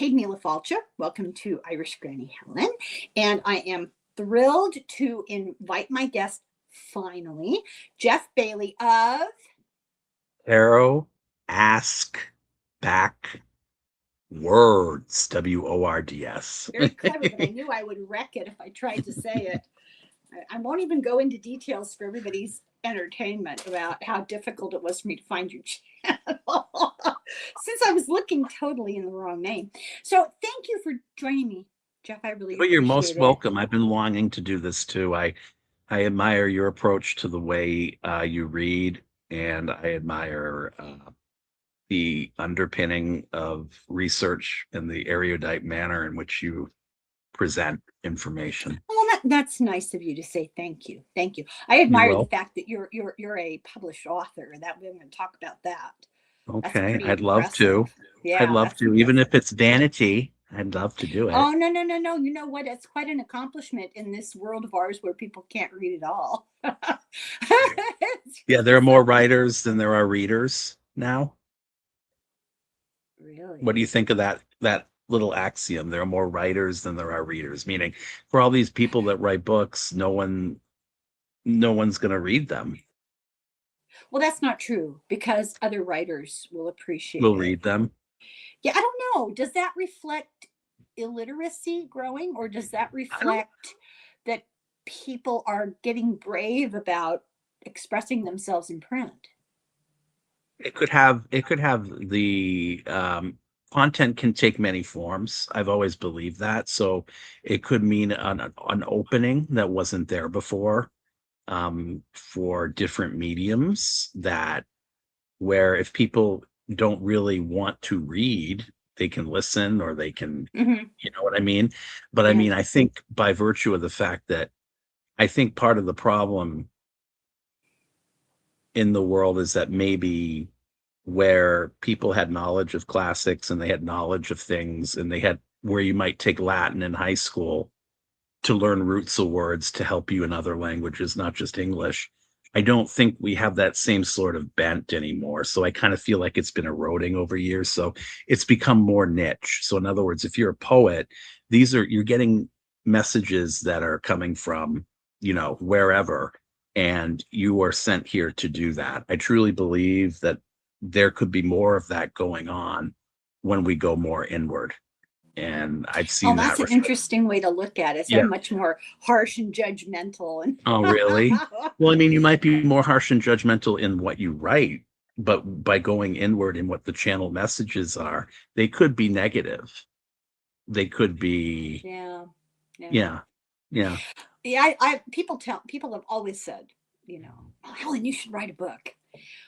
Kate Falcha. Welcome to Irish Granny Helen. And I am thrilled to invite my guest finally, Jeff Bailey of Arrow, ask, back, words, WORDS. very clever, but I knew I would wreck it if I tried to say it. I won't even go into details for everybody's entertainment about how difficult it was for me to find your channel since I was looking totally in the wrong name. So thank you for joining me, Jeff. I really Well, you're most appreciate it. welcome. I've been longing to do this too. I admire your approach to the way you read, and I admire the underpinning of research and the erudite manner in which you present information. Well, that's nice of you to say. Thank you. Thank you. I You're admire the welcome. fact that you're a published author, and that we're going to talk about that. That's Okay, pretty I'd love impressive. to. I'd Yeah, love that's to, even impressive. if it's vanity. I'd love to do it. Oh, no, no, no, no. You know what? It's quite an accomplishment in this world of ours where people can't read at all. It's Yeah, there really are more something. writers than there are readers now. What do Really? you think of that little axiom? There are more writers than there are readers, meaning for all these people that write books, no one's going to read them. Well, that's not true because other writers will appreciate Will it. read them. Yeah, I don't know. Does that reflect illiteracy growing, or does that I don't reflect that people are getting brave about expressing themselves in print? it could have the content can take many forms. I've always believed that. So it could mean an opening that wasn't there before, for different mediums, that where if people don't really want to read, they can listen, or they can, Hmm. you know what I mean? But I Yeah. mean, I think by virtue of the fact that I think part of the problem in the world is that maybe where people had knowledge of classics and they had knowledge of things, and they had where you might take Latin in high school to learn roots of words to help you in other languages, not just English. I don't think we have that same sort of bent anymore. So I kind of feel like it's been eroding over years. So it's become more niche. So in other words, if you're a poet, you're getting messages that are coming from, wherever, and you are sent here to do that. I truly believe that there could be more of that going on when we go more inward. And I've Oh, seen that's that an reflect. interesting way to look at it. So Yeah. I'm much more harsh and judgmental and Oh, really? Well, I mean, you might be more harsh and judgmental in what you write, but by going inward in what the channel messages are, they could be negative. They could be, yeah, yeah. yeah, yeah, Yeah, people have always said, oh, Helen, you should write a book.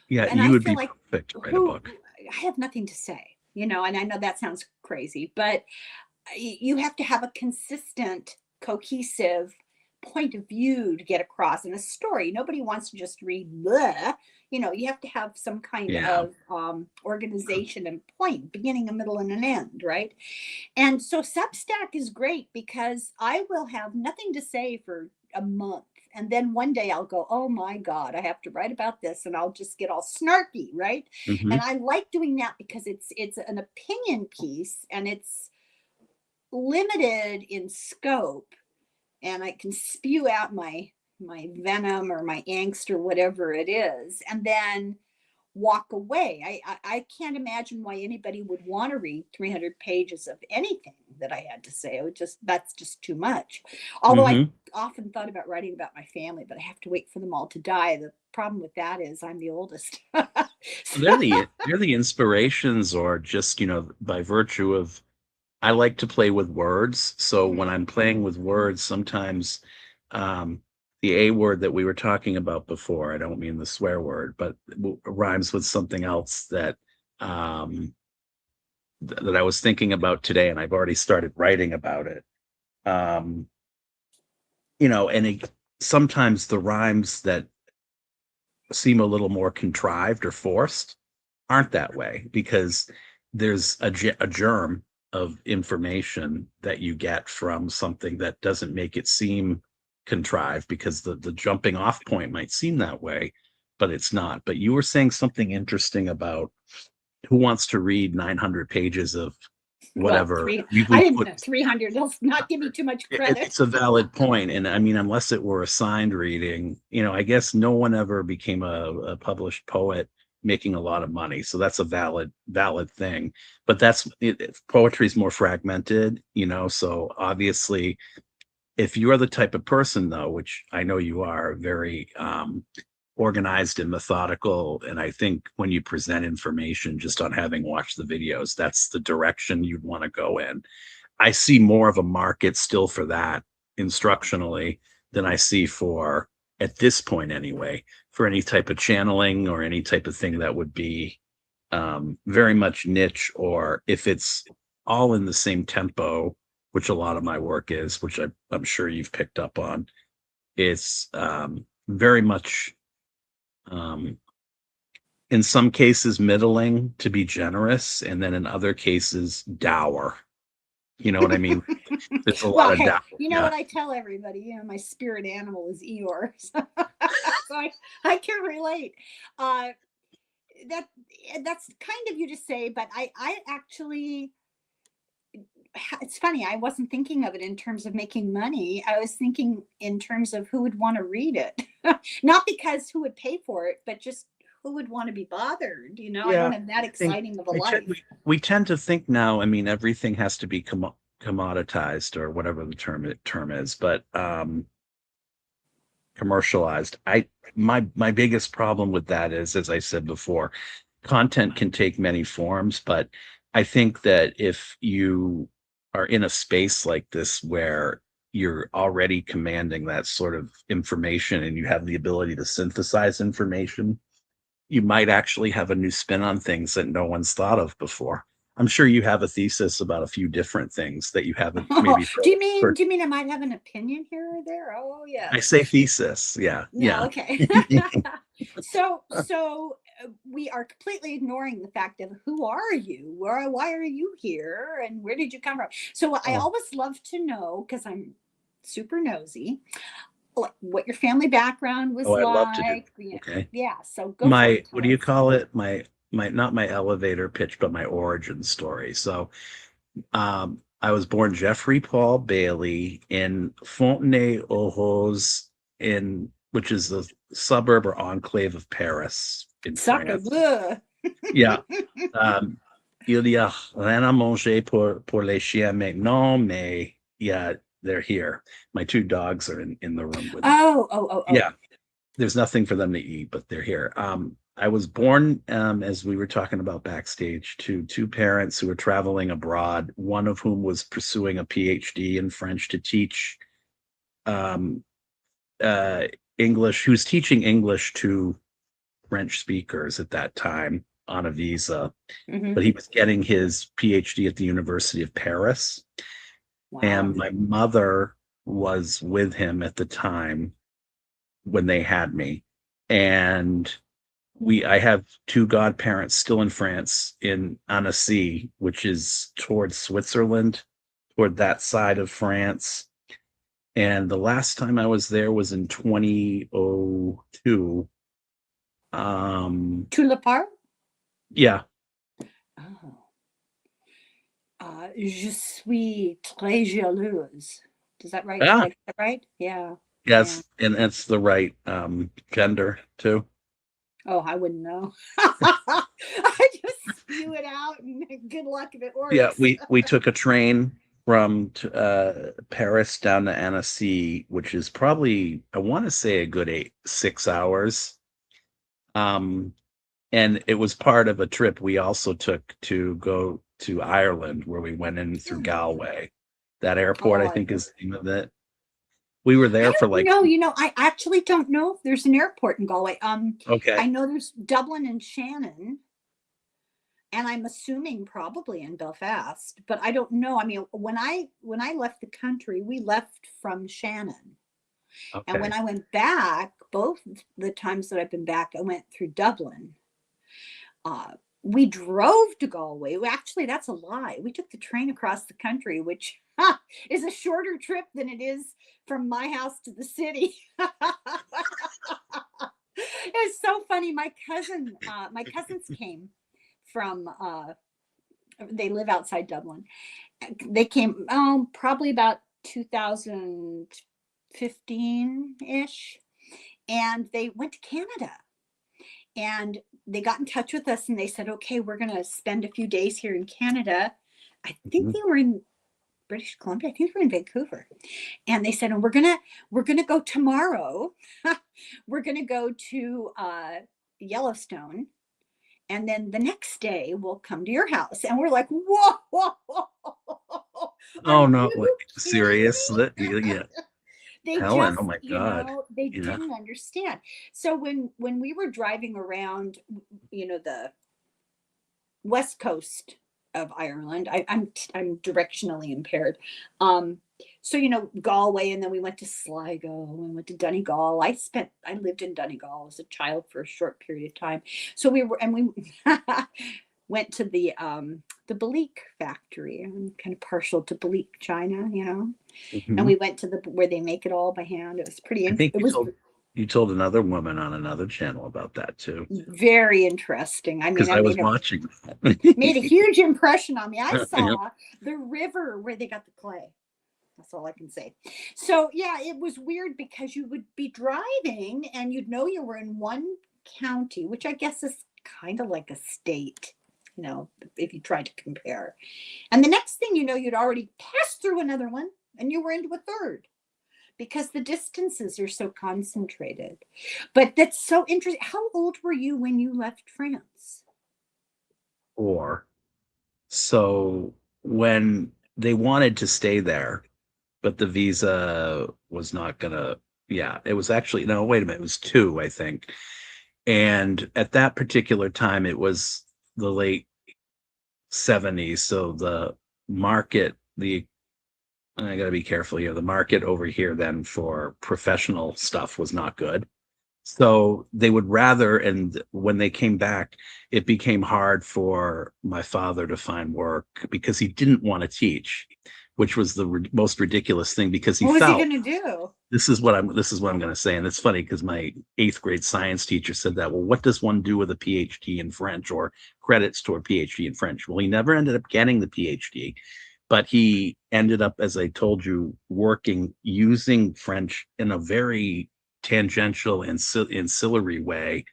yeah. And You I would feel be like perfect to write a who book. I have nothing to say, and I know that sounds crazy, but you have to have a consistent, cohesive point of view to get across in a story. Nobody wants to just read bleh. You have to have some kind Yeah. of organization and point, beginning, a middle, and an end, right? And so Substack is great because I will have nothing to say for a month. And then one day I'll go, oh my God, I have to write about this, and I'll just get all snarky, right? Hmm. And I like doing that because it's an opinion piece and it's limited in scope, and I can spew out my venom or my angst or whatever it is, and then walk away. I can't imagine why anybody would want to read 300 pages of anything that I had to say. It would that's just too much. Although I Hmm. often thought about writing about my family, but I have to wait for them all to die. The problem with that is I'm the oldest. They're So, the inspirations, or just, by virtue of, I like to play with words. So when mhm. I'm playing with words, sometimes um, the A word that we were talking about before, I don't mean the swear word, but rhymes with something else um, that I was thinking about today, and I've already started writing about it. Um, and sometimes the rhymes that seem a little more contrived or forced aren't that way, because there's a germ of information that you get from something that doesn't make it seem contrived, because the jumping off point might seem that way, but it's not. But you were saying something interesting about who wants to read 900 pages of Well, whatever. I We didn't put know 300. He'll not give me too much credit. it's a valid point. And I mean, unless it were a signed reading, I guess no one ever became a published poet making a lot of money. So that's a valid thing. But poetry is more fragmented, so obviously if you are the type of person though, which I know you are, very organized and methodical, and I think when you present information just on having watched the videos, that's the direction you'd want to go in. I see more of a market still for that instructionally than I see for, at this point anyway, for any type of channeling or any type of thing that would be very much niche, or if it's all in the same tempo, which a lot of my work is, which I'm sure you've picked up on. It's very much, in some cases, middling to be generous, and then in other cases, dour. You know what I mean? There's a lot Well, of hey, doubt. you know Yeah. what I tell everybody? My spirit animal is Eeyore. So I can relate. Uh, that that's kind of you to say, but I actually, it's funny, I wasn't thinking of it in terms of making money. I was thinking in terms of who would want to read it. Not because who would pay for it, but just who would want to be bothered. I Yeah. don't have that I think exciting of a life. we tend to think now, I mean, everything has to be commoditized, or whatever the term is, but commercialized. My biggest problem with that is, as I said before, content can take many forms, but I think that if you are in a space like this where you're already commanding that sort of information and you have the ability to synthesize information, you might actually have a new spin on things that no one's thought of before. I'm sure you have a thesis about a few different things that you haven't maybe do you for mean do you mean I might have an opinion here or there? Oh I yes. say thesis. Yeah. No, Yeah. okay. So we are completely ignoring the fact of who are you? Why are you here? And where did you come from? So I Oh, always love to know, because I'm super nosy, what your family background was oh, I'd love to do. like. Yeah, Okay. yeah. So go for My, it. what Tell do you us. call it? My not my elevator pitch, but my origin story. So I was born Jeffrey Paul Bailey in Fontenay-aux-Roses, which is the suburb or enclave of Paris in Soccer. France. Yeah. Um, il y a rien à manger pour les chiens maintenant, mais yeah, they're here. My two dogs are in the room with me. Oh. Yeah, there's nothing for them to eat, but they're here. I was born, as we were talking about backstage, to two parents who were traveling abroad, one of whom was pursuing a PhD in French to teach um, uh, English, who was teaching English to French speakers at that time on a visa, Hmm. but he was getting his PhD at the University of Paris. Wow. And my mother was with him at the time when they had me. And I have two godparents still in France, in Annecy, which is towards Switzerland, toward that side of France. And the last time I was there was in 2002. Tulipar. Yeah, Oh. Je suis très jalouse. Does that right? Did yeah, I get that right? Yeah. Yeah. yes, and it's the right gender too. Oh, I wouldn't know. I just spew it out, and good luck if it Yeah, works. we took a train from Paris down to Annecy, which is probably, I want to say, a good 6 hours. Um, and it was part of a trip we also took to go to Ireland, where we went in through Hmm. Galway. That airport, Oh, I think, is the name of it. We were I there for don't like, know. I actually don't know if there's an airport in Galway. I okay, know there's Dublin and Shannon, and I'm assuming probably in Belfast, but I don't know. I mean, when I left the country, we left from Shannon. And when okay. I went back, both the times that I've been back, I went through Dublin. Uh, we drove to Galway. Well, actually, that's a lie. We took the train across the country, which is a shorter trip than it is from my house to the city. It's so funny. My cousins came from They live outside Dublin. They came probably about 2015-ish, and they went to Canada. And they got in touch with us and they said, okay, we're going to spend a few days here in Canada. I think they were in British Columbia. I think they were in Vancouver. And they said, and we're gonna go tomorrow. We're gonna go to Yellowstone, and then the next day we'll come to your house. And we're like, whoa, whoa, whoa, whoa. Are Oh no, you kidding serious? me? Yeah. They Helen, just, oh my God. they Yeah. didn't understand. So when we were driving around, the west coast of Ireland, I'm directionally impaired. Um, so Galway, and then we went to Sligo, and we went to Donegal. I lived in Donegal as a child for a short period of time. So we went to the Balik factory. I'm kind of partial to Balik, China, and Mhm. we went to where they make it all by hand. It was pretty I think it was you told another woman on another channel about that too, very interesting. I mean, because I I was made a watching made a that. huge impression on me. I Yep. saw the river where they got the clay. That's all I can say. So yeah, it was weird because you would be driving and you'd know you were in one county, which I guess is kind of like a state, if you try to compare. And the next thing you know, you'd already passed through another one and you were into a third because the distances are so concentrated. But that's so interesting. How old were you when you left France? Or so when they wanted to stay there, but the visa was not gonna. Yeah, it was actually no. Wait a minute, it was two, I think. And at that particular time, it was the late 70s. So the market, I got to be careful here. The market over here then for professional stuff was not good. So they would rather, and when they came back, it became hard for my father to find work because he didn't want to teach, which was the most ridiculous thing because he What was he felt going to do? this is what I'm going to say, and it's funny because my eighth grade science teacher said that. Well, what does one do with a PhD in French or credits to a PhD in French? Well, he never ended up getting the PhD, but he ended up, as I told you, working using French in a very tangential and ancillary way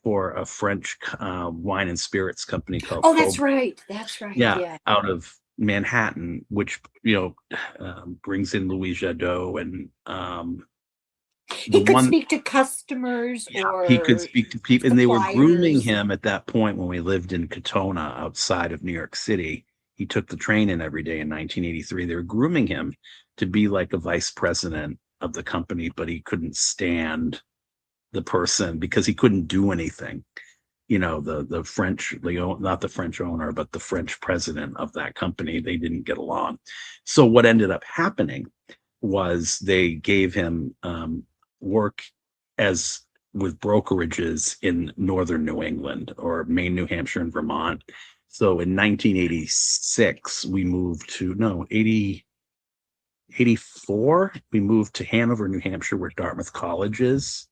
for a French wine and spirits company called Oh, that's Cobra. right. That's right. Yeah, Yeah. out of Manhattan, which brings in Louis Jadot and the He could one. speak to customers Yeah, he could or speak to people, and they were grooming suppliers. him at that point when we lived in Katona outside of New York City. He took the train in every day in 1983. They were grooming him to be like a vice president of the company, but he couldn't stand the person because he couldn't do anything. The French, not the French owner, but the French president of that company, they didn't get along. So what ended up happening was they gave him work as with brokerages in northern New England or Maine, New Hampshire, and Vermont. So in 1986, we moved to no 84. We moved to Hanover, New Hampshire, where Dartmouth College is,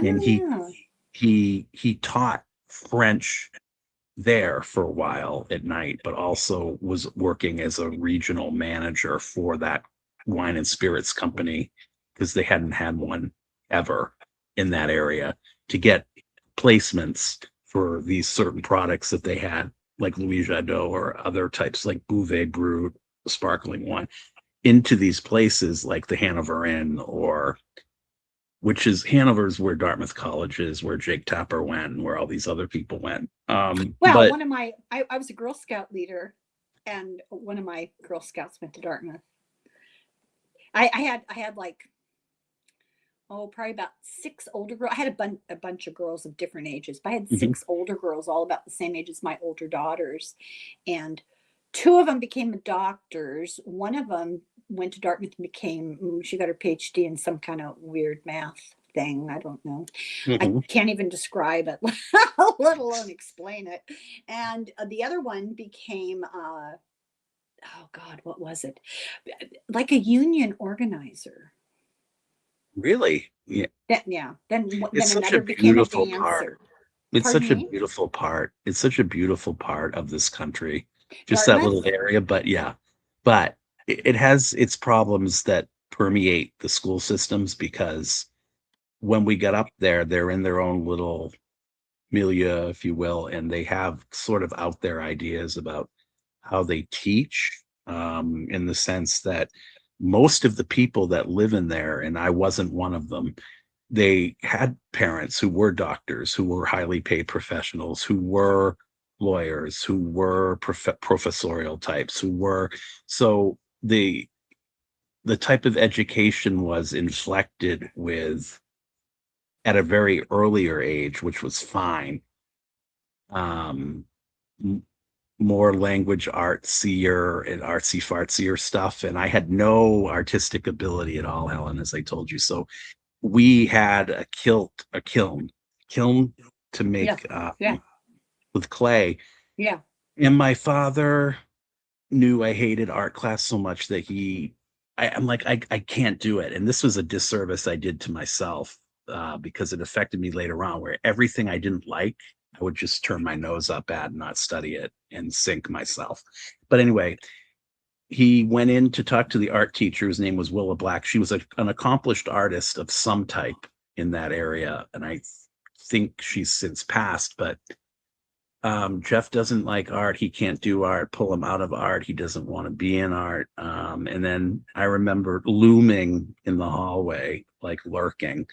and he Oh, he taught French there for a while at night, but also was working as a regional manager for that wine and spirits company because they hadn't had one ever in that area to get placements for these certain products that they had, like Louis Jadot or other types like Bouvet Brut, sparkling wine, into these places like the Hanover Inn or which is Hanover's where Dartmouth College is, where Jake Tapper went, and where all these other people went. well, But one of my, I was a Girl Scout leader, and one of my Girl Scouts went to Dartmouth. I had like, probably about six older girls. I had a bunch of girls of different ages, but I had mhm, six older girls, all about the same age as my older daughters. And two of them became doctors. One of them went to Dartmouth and she got her PhD in some kind of weird math thing. I don't know. I mhm. can't even describe it, let alone explain it. And the other one became, oh God, what was it? Like a union organizer. Really, yeah, Yeah. Then it's such a another became a beautiful part. dancer. It's Pardon such a me? beautiful part. It's such a beautiful part of this country. just that Dartmouth? little area. But yeah, but it has its problems that permeate the school systems, because when we got up there, they're in their own little milieu, if you will, and they have sort of out there ideas about how they teach, in the sense that most of the people that live in there, and I wasn't one of them, they had parents who were doctors, who were highly paid professionals, who were lawyers, who were professorial types, who were, so the type of education was inflected with at a very earlier age, which was fine. Um, m- More language artsier and artsy fartsier stuff, and I had no artistic ability at all, Helen, as I told you. So we had a kiln to Yeah. make Yeah. with clay. Yeah. And my father knew I hated art class so much that I'm like, I can't do it. And this was a disservice I did to myself, because it affected me later on, where everything I didn't like, I would just turn my nose up at and not study it and sink myself. But anyway, he went in to talk to the art teacher, whose name was Willa Black. She was an accomplished artist of some type in that area. And I think she's since passed, but Jeff doesn't like art. He can't do art. Pull him out of art. He doesn't want to be in art. And then I remember looming in the hallway, like lurking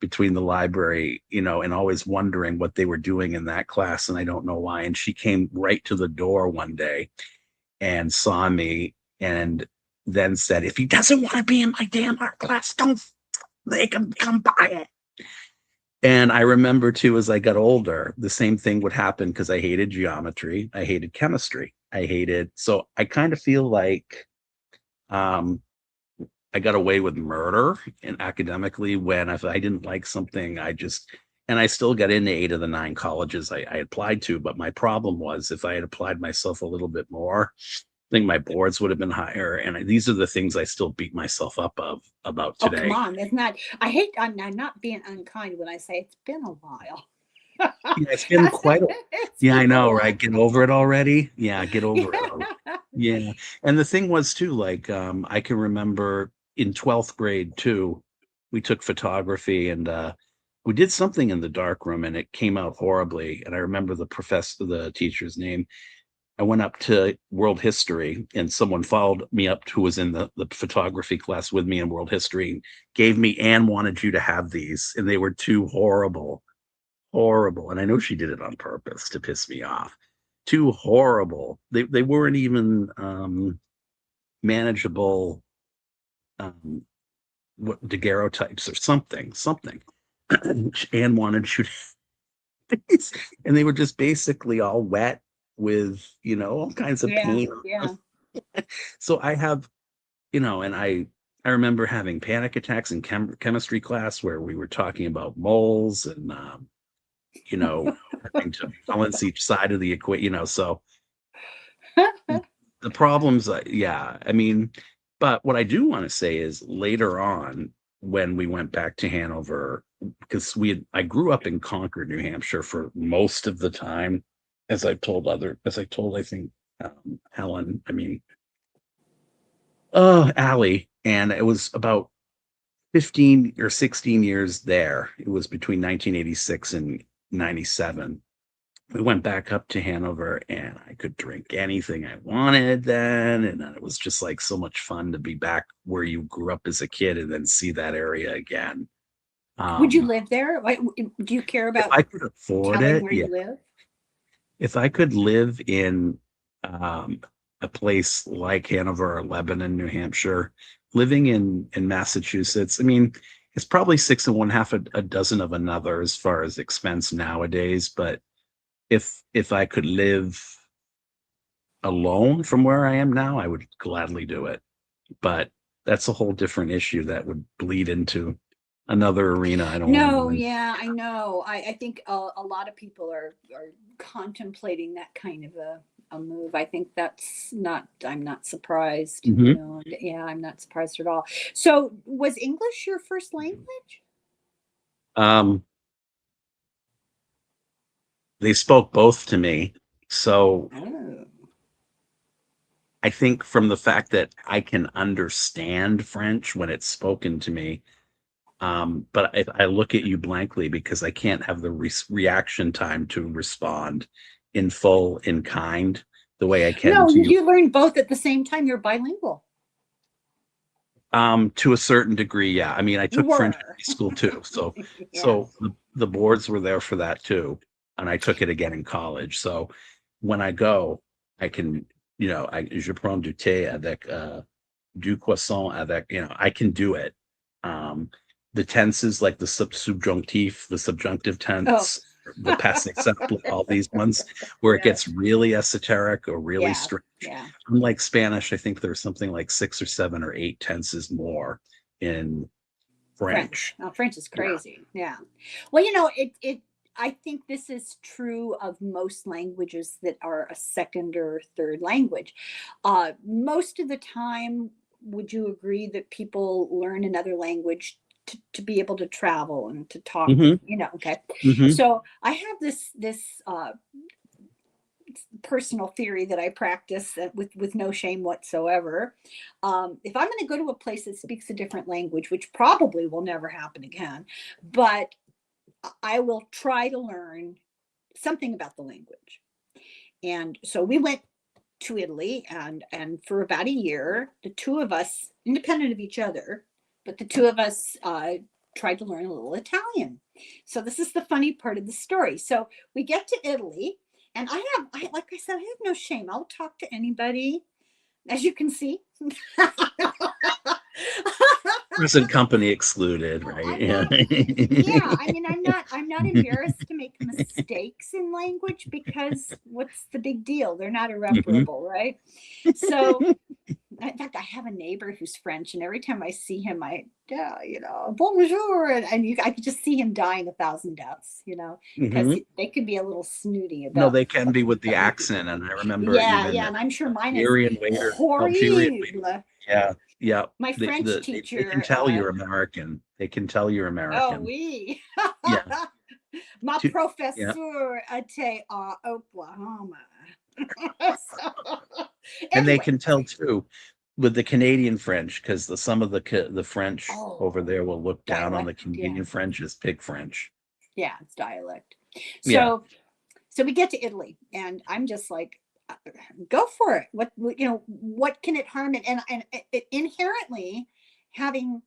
between the library, and always wondering what they were doing in that class. And I don't know why. And she came right to the door one day and saw me, and then said, "If he doesn't want to be in my damn art class, don't make him come by it." And I remember too, as I got older, the same thing would happen, because I hated geometry, I hated chemistry, so I kind of feel like um, I got away with murder and academically, when if I didn't like something, and I still got into 8 of the 9 colleges I applied to. But my problem was, if I had applied myself a little bit more, I think my boards would have been higher. And these are the things I still beat myself up about Oh, come today. on. It's not, I hate, I'm not being unkind when I say it's been a while. Yeah, it's been quite a It's yeah, been I a know, right? long Get over it already. Yeah, get over it already. time. Yeah. And the thing was too, like, I can remember in 12th grade too, we took photography, and we did something in the dark room, and it came out horribly. And I remember the teacher's name. I went up to world history, and someone followed me up who was in the photography class with me in world history, and gave me, "Anne wanted you to have these." And they were too horrible, horrible. And I know she did it on purpose to piss me off. Too horrible. They weren't even manageable, um what daguerreotypes or something. Anne wanted you to and they were just basically all wet with, all kinds of Yeah, paint. yeah. So I have, and I remember having panic attacks in chemistry class, where we were talking about moles, and you know having to balance each side of the equation, so the problems, yeah, I mean, but what I do want to say is, later on, when we went back to Hanover, because I grew up in Concord, New Hampshire for most of the time, as I told, I think, Helen, I mean, Allie, and it was about 15 or 16 years there. It was between 1986 and 97. We went back up to Hanover, and I could drink anything I wanted then. And then it was just like so much fun to be back where you grew up as a kid, and then see that area again. Would you Um, live there? Do you care if about I could afford telling it, where yeah. you live? If I could live in um, a place like Hanover or Lebanon, New Hampshire, living in Massachusetts, I mean, it's probably six and one half a dozen of another as far as expense nowadays. But if I could live alone from where I am now, I would gladly do it. But that's a whole different issue that would bleed into another arena I don't want to go No, in. yeah, I know. I think a lot of people are contemplating that kind of a move. I think that's not, I'm not surprised, Mhm. yeah, I'm not surprised at all. So, was English your first language? Um, they spoke both to me. So Oh. I think from the fact that I can understand French when it's spoken to me, but if I look at you blankly because I can't have the reaction time to respond in full, in kind, the way I can No, to you. you learn both at the same time. You're bilingual. To a certain degree, yeah. I mean, I You took French in were. high school too, so Yeah. the boards were there for that too, and I took it again in college. So when I go, I can, je prends du thé avec du poisson avec, I can do it. Um, the tenses like the subjunctif, the subjunctive Oh. tense, the passé simple, all these ones where it Yeah. gets really esoteric or really Yeah. strange. Yeah. Unlike Spanish, I think there's something like 6 or 7 or 8 tenses more in French. French. Oh, French is Yeah. crazy. Yeah. Well, it I think this is true of most languages that are a second or third language. Most of the time, would you agree that people learn another language to be able to travel and to talk? Mhm. Okay. Mhm. So I have this personal theory that I practice with no shame whatsoever. If I'm going to go to a place that speaks a different language, which probably will never happen again, but I will try to learn something about the language. And so we went to Italy, and for about a year, the two of us, independent of each other, but the two of us tried to learn a little Italian. So this is the funny part of the story. So we get to Italy, and like I said, I have no shame. I'll talk to anybody, as you can see. Present company excluded, No, right? I'm Yeah. not. Yeah, I mean, I'm not embarrassed to make mistakes in language, because what's the big deal? They're not Mhm. irreparable, right? So, in fact, I have a neighbor who's French, and every time I see him, bonjour, I could just see him dying a thousand deaths, because Mhm. they could be a little snooty No, about they can be with the something. accent, and I remember Yeah, even yeah, the and I'm sure mine is Algerian waiter. horrible. Yeah, yeah. My The French they can teacher, tell you're American. They can tell you're oh, American. oui. Yeah. Ma To yeah. professeur était à Oklahoma. So, And they anyway, can tell too with the Canadian French because some of the French over oh, there will look down on the dialect, yeah, Canadian French as pig French. yeah, it's dialect. Yeah. So we get to Italy, and I'm just like, go for it. What can it harm it? And inherently, having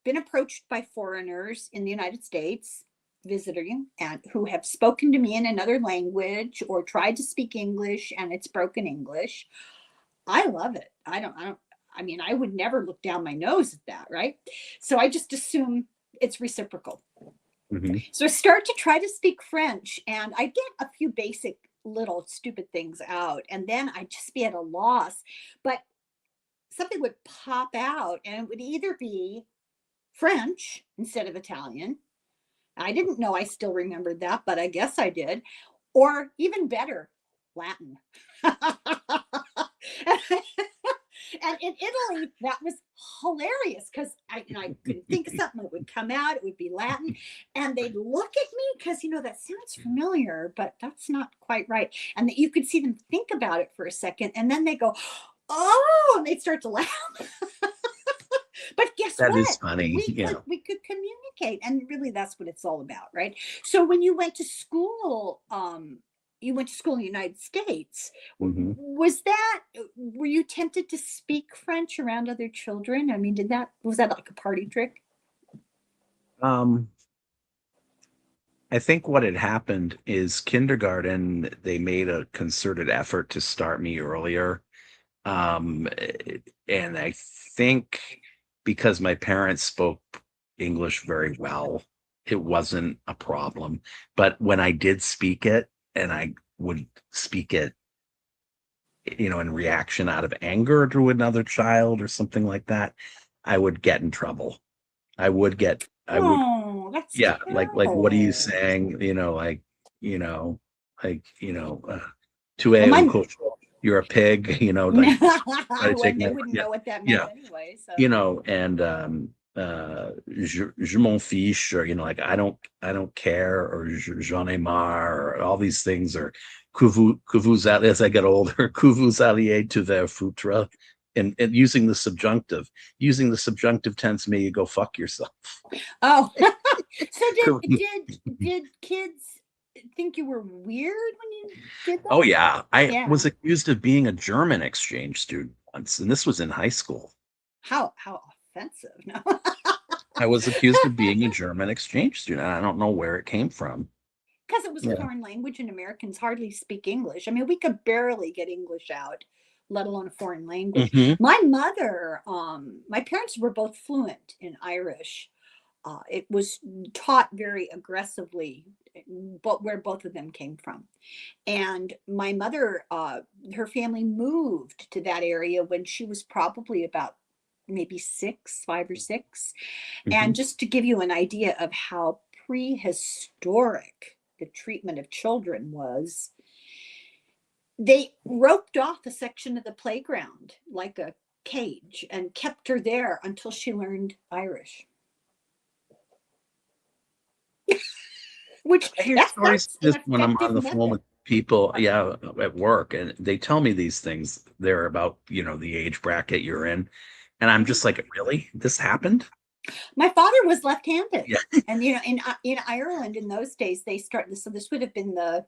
been approached by foreigners in the United States visiting, and who have spoken to me in another language or tried to speak English and it's broken English, I love it. I mean, I would never look down my nose at that, right? So I just assume it's reciprocal. Mhm. So I start to try to speak French, and I get a few basic little stupid things out, and then I'd just be at a loss. But something would pop out, and it would either be French instead of Italian. I didn't know I still remembered that, but I guess I did. Or even better, Latin. And in Italy, that was hilarious, because I could think of something that would come out, it would be Latin, and they'd look at me because, that sounds familiar, but that's not quite right. And that you could see them think about it for a second, and then they go, oh, and they'd start to laugh. But guess That is what? funny. Yeah. We could communicate, and really that's what it's all about, right? So when you went to school in the United States. Mhm. Were you tempted to speak French around other children? I mean, was that like a party trick? Um, I think what had happened is kindergarten, they made a concerted effort to start me earlier. And I think because my parents spoke English very well, it wasn't a problem. But when I did speak it, and I would speak it, in reaction out of anger to another child or something like that, I would get in trouble. I would, Oh, that's yeah, like, what are you terrible. saying? You know, tu Well, es un my cochon, you're a pig, like try to take when they my, wouldn't yeah, know what that meant yeah, anyway. So and je m'en fiche, or like I don't care, or j'en ai marre, or all these things are as I get older, que vous alliez to their foutre, and using the subjunctive. Using the subjunctive tense me, you go fuck yourself. Oh, so did kids think you were weird when you did that? Oh yeah, I Yeah. was accused of being a German exchange student once, and this was in high school. How offensive. No. I was accused of being a German exchange student. I don't know where it came from. Because it was a Yeah. foreign language and Americans hardly speak English. I mean, we could barely get English out, let alone a foreign language. Mm-hmm. My mother, my parents were both fluent in Irish. It was taught very aggressively, but where both of them came from. And my mother, her family moved to that area when she was probably about maybe 5 or 6. Mm-hmm. And just to give you an idea of how prehistoric the treatment of children was, they roped off a section of the playground like a cage and kept her there until she learned Irish. Which I hear that's stories an just when I'm effective on the phone method. with people, yeah, at work, and they tell me these things. They're about, the age bracket you're in, and I'm just like, really? This happened? My father was left-handed, Yeah. and in Ireland in those days they started. So this would have been the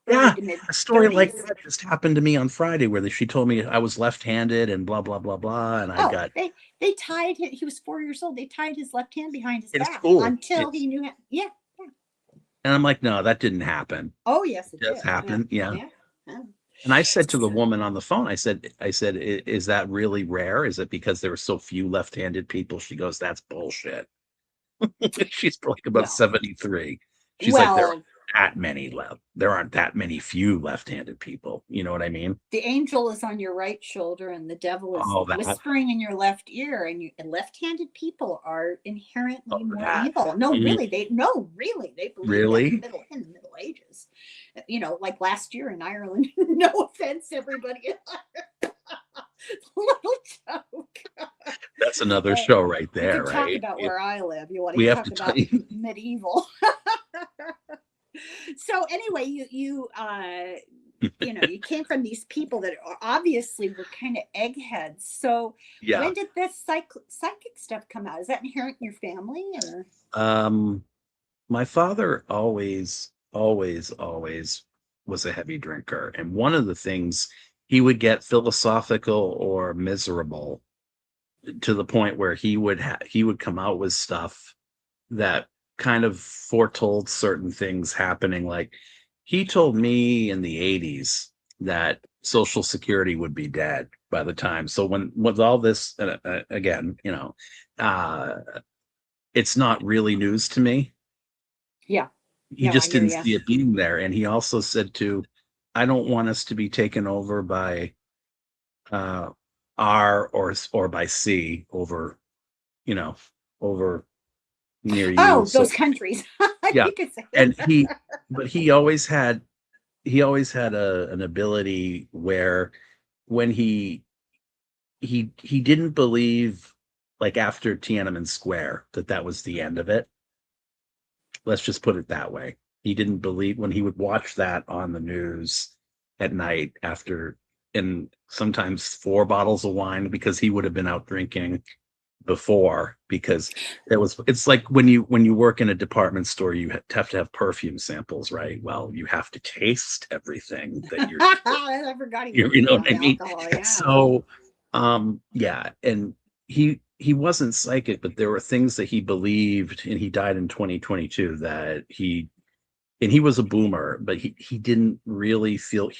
early Yeah, to mid a story like 30s. that just happened to me on Friday, where she told me I was left-handed and blah blah blah blah, and I Oh, got they tied him. He was 4 years old. They tied his left hand behind his in back school. until he knew how. Yeah. And I'm like, no, that didn't happen. Oh, yes, it It just did. Yeah. happened, yeah. Yeah. Yeah. And I said to the woman on the phone, I said, Is that really rare? Is it because there are so few left-handed people?" She goes, "That's bullshit." She's like about Well, 73. She's like, well, there aren't that many few left-handed people. You know what I mean? the angel is on your right shoulder and the devil is All that, whispering in your left ear, and left-handed people are all inherently more that. evil. Mhm. No, really, they believed that Really? in the Middle Ages. Like last year in Ireland. No offense, everybody. Little joke. That's another show right We there, could talk right? about where I live. You want We to have talk to tell about you. medieval. So anyway, you came from these people that obviously were kind of eggheads. So Yeah. when did this psychic stuff come out? Is that inherent in your family, or? Um, my father always was a heavy drinker. And one of the things, he would get philosophical or miserable to the point where he would come out with stuff that kind of foretold certain things happening. Like, he told me in the 80s that Social Security would be dead by the time. So when with all this, again, uh, it's not really news to me. Yeah, He no, I just hear didn't you. see it being there. And he also said too, I don't want us to be taken over by uh, R or by C you know, over near you. Oh, So those countries. yeah, You could say. and but he always had an ability where when he didn't believe, like after Tiananmen Square, that was the end of it. Let's just put it that way. He didn't believe when he would watch that on the news at night after, and sometimes 4 bottles of wine, because he would have been out drinking before, because it's like when you work in a department store, you have to have perfume samples, right? Well, you have to taste everything that you're I forgot he you worked know what around I mean? alcohol. Yeah. So, yeah, and he wasn't psychic, but there were things that he believed, and he died in 2022, that he was a boomer, but he didn't really feel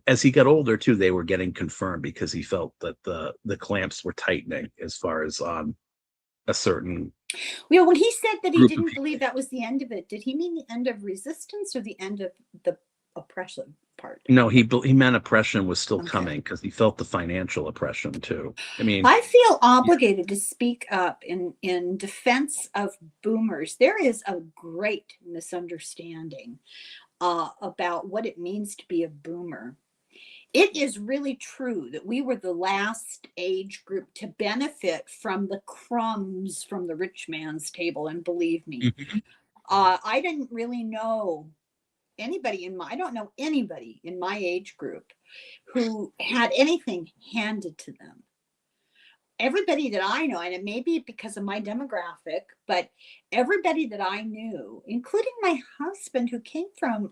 as he got older too, they were getting confirmed, because he felt that the clamps were tightening as far as on a certain When he said that he group of didn't believe people. that was the end of it, did he mean the end of resistance or the end of the oppression part? No, he meant oppression was still Okay. coming, because he felt the financial oppression too. I mean, I feel yeah. obligated to speak up in defense of boomers. There is a great misunderstanding about what it means to be a boomer. It is really true that we were the last age group to benefit from the crumbs from the rich man's table. And believe me, Mhm. I didn't really know anybody I don't know anybody in my age group who had anything handed to them. Everybody that I know, and it may be because of my demographic, but everybody that I knew, including my husband, who came from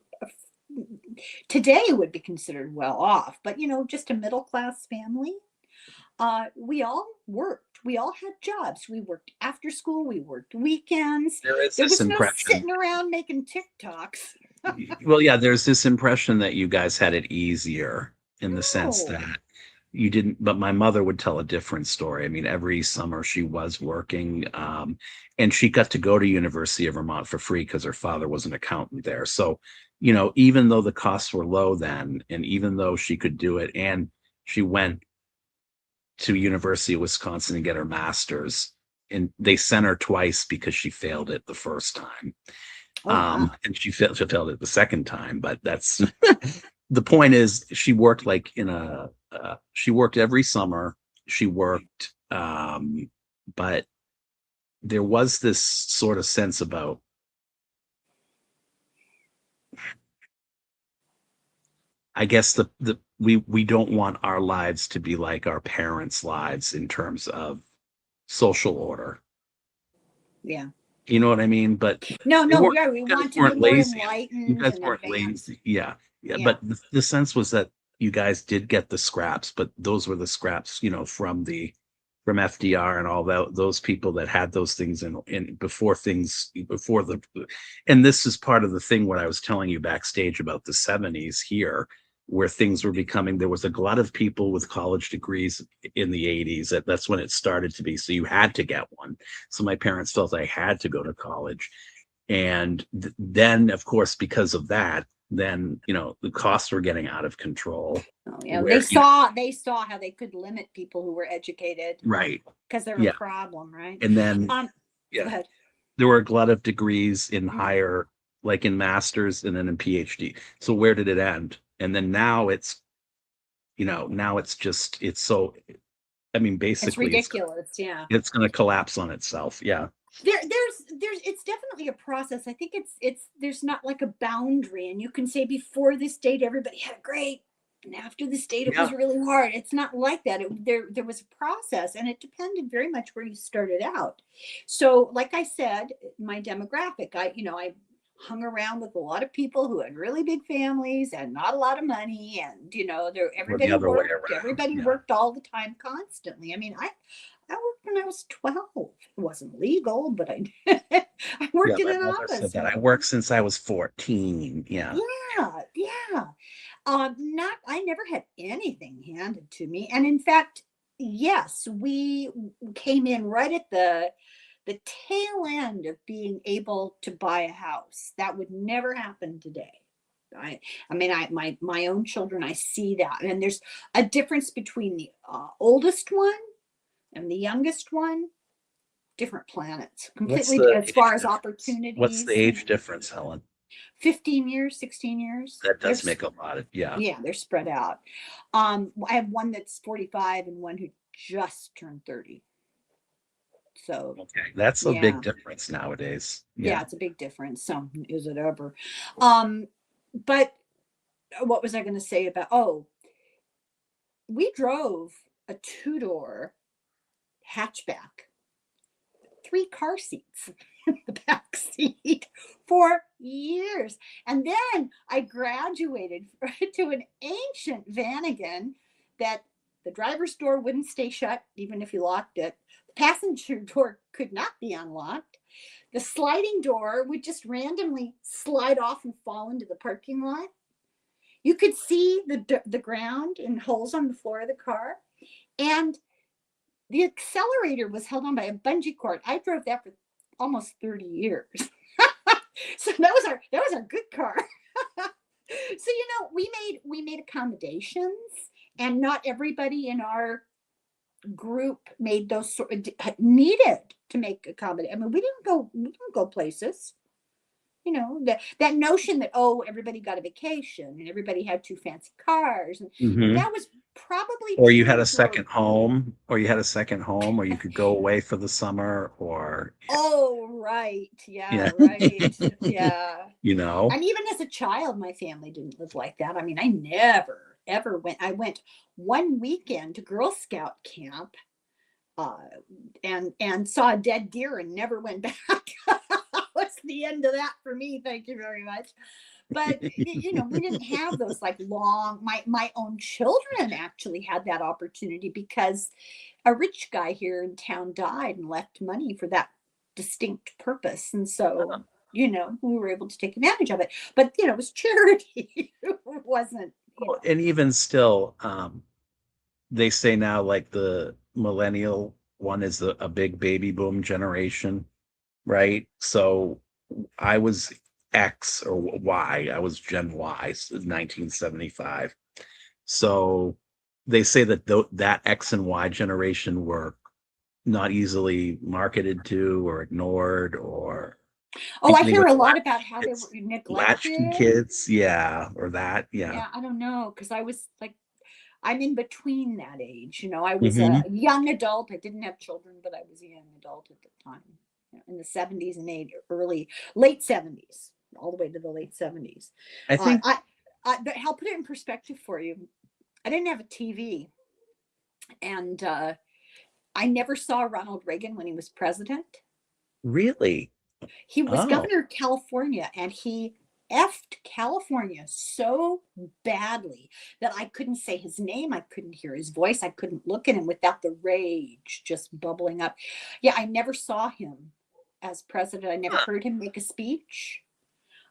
today would be considered well off, but just a middle class family. We all worked. We all had jobs. We worked after school. We worked weekends. There is There this was no impression. sitting around making TikToks. Well, yeah, there's this impression that you guys had it easier in the sense No. that you didn't, but my mother would tell a different story. I mean, every summer she was working, and she got to go to University of Vermont for free because her father was an accountant there. So, even though the costs were low then, and even though she could do it, and she went to University of Wisconsin and get her master's, and they sent her twice because she failed it the first time. Oh, wow. And she failed it the second time, but that's the point is she worked like she worked every summer. She worked, but there was this sort of sense about, I guess we don't want our lives to be like our parents' lives in terms of social order. Yeah. You know what I mean? But No, yeah, we you guys want to be weren't more lazy. You enlightened guys and weren't advanced. lazy. Yeah. Yeah. But the sense was that you guys did get the scraps, but those were the scraps, from FDR and all those people that had those things in before and this is part of the thing what I was telling you backstage about the 70s here, where things were becoming, there was a glut of people with college degrees in the 80s. That's when it started to be. So you had to get one. So my parents felt I had to go to college. And then, of course, because of that, then, the costs were getting out of control. Oh, yeah. They saw how they could limit people who were educated. Right. Because they're a problem, right? And then, Go ahead. there were a glut of degrees in higher, like in masters and then in PhD. So where did it end? And then now it's so, I mean, basically it's ridiculous. Yeah. It's going to collapse on itself. Yeah. There's it's definitely a process. I think there's not like a boundary, and you can say before this date everybody had a great, and after this date it was really hard. It's not like that. There was a process, and it depended very much where you started out. So like I said, my demographic, I hung around with a lot of people who had really big families and not a lot of money, and everybody worked all the time, constantly. I mean, I worked when I was 12. It wasn't legal, but I worked in an office. I worked since I was 14. Yeah. Yeah. I never had anything handed to me. And in fact, yes, we came in right at the tail end of being able to buy a house. That would never happen today. I mean, my own children, I see that. And there's a difference between the oldest one and the youngest one. Different planets completely, as far as opportunities. What's the age difference, Helen? 15 years, 16 years. That does make a lot of, yeah, they're spread out. I have one that's 45 and one who just turned 30. So okay, that's a big difference nowadays. Yeah, it's a big difference. So is it ever? But what was I going to say about? We drove a 2-door hatchback, 3 car seats in the back seat for years. And then I graduated to an ancient Vanagon that the driver's door wouldn't stay shut even if you locked it. The passenger door could not be unlocked. The sliding door would just randomly slide off and fall into the parking lot. You could see the ground and holes on the floor of the car. And the accelerator was held on by a bungee cord. I drove that for almost 30 years. So that was our good car. So we made accommodations, and not everybody in our group made those needed to make accommodation. I mean, we didn't go places. That notion that everybody got a vacation and everybody had 2 fancy cars, and that was probably Or you had a teens were, second home, or you had a second home, or you could go away for the summer, or oh, right. Yeah, yeah, right. Yeah. you know. And even as a child, my family didn't live like that. I mean, I never, ever went. I went one weekend to Girl Scout camp, uh, and saw a dead deer and never went back. That was the end of that for me. Thank you very much. But we didn't have those like long. My own children actually had that opportunity because a rich guy here in town died and left money for that distinct purpose, and so we were able to take advantage of it. But it was charity. It wasn't. And even still, they say now like the millennial one is a big baby boom generation, right? So I was X or Y. I was Gen Y, so 1975. So they say that that X and Y generation were not easily marketed to or ignored, or Oh, I they hear were a lot about how they were latchkey neglected. kids, yeah, or that, yeah. Yeah, I don't know, because I was like, I'm in between that age. I was a Hmm. young adult. I didn't have children, but I was a young adult at the time, in the 70s and late 70s, all the way to the late 70s. I Uh, think I, but I'll put it in perspective for you. I didn't have a TV, and I never saw Ronald Reagan when he was president. really, He was oh, governor of California, and he effed California so badly that I couldn't say his name. I couldn't hear his voice. I couldn't look at him without the rage just bubbling up. Yeah, I never saw him as president. I never heard him make a speech.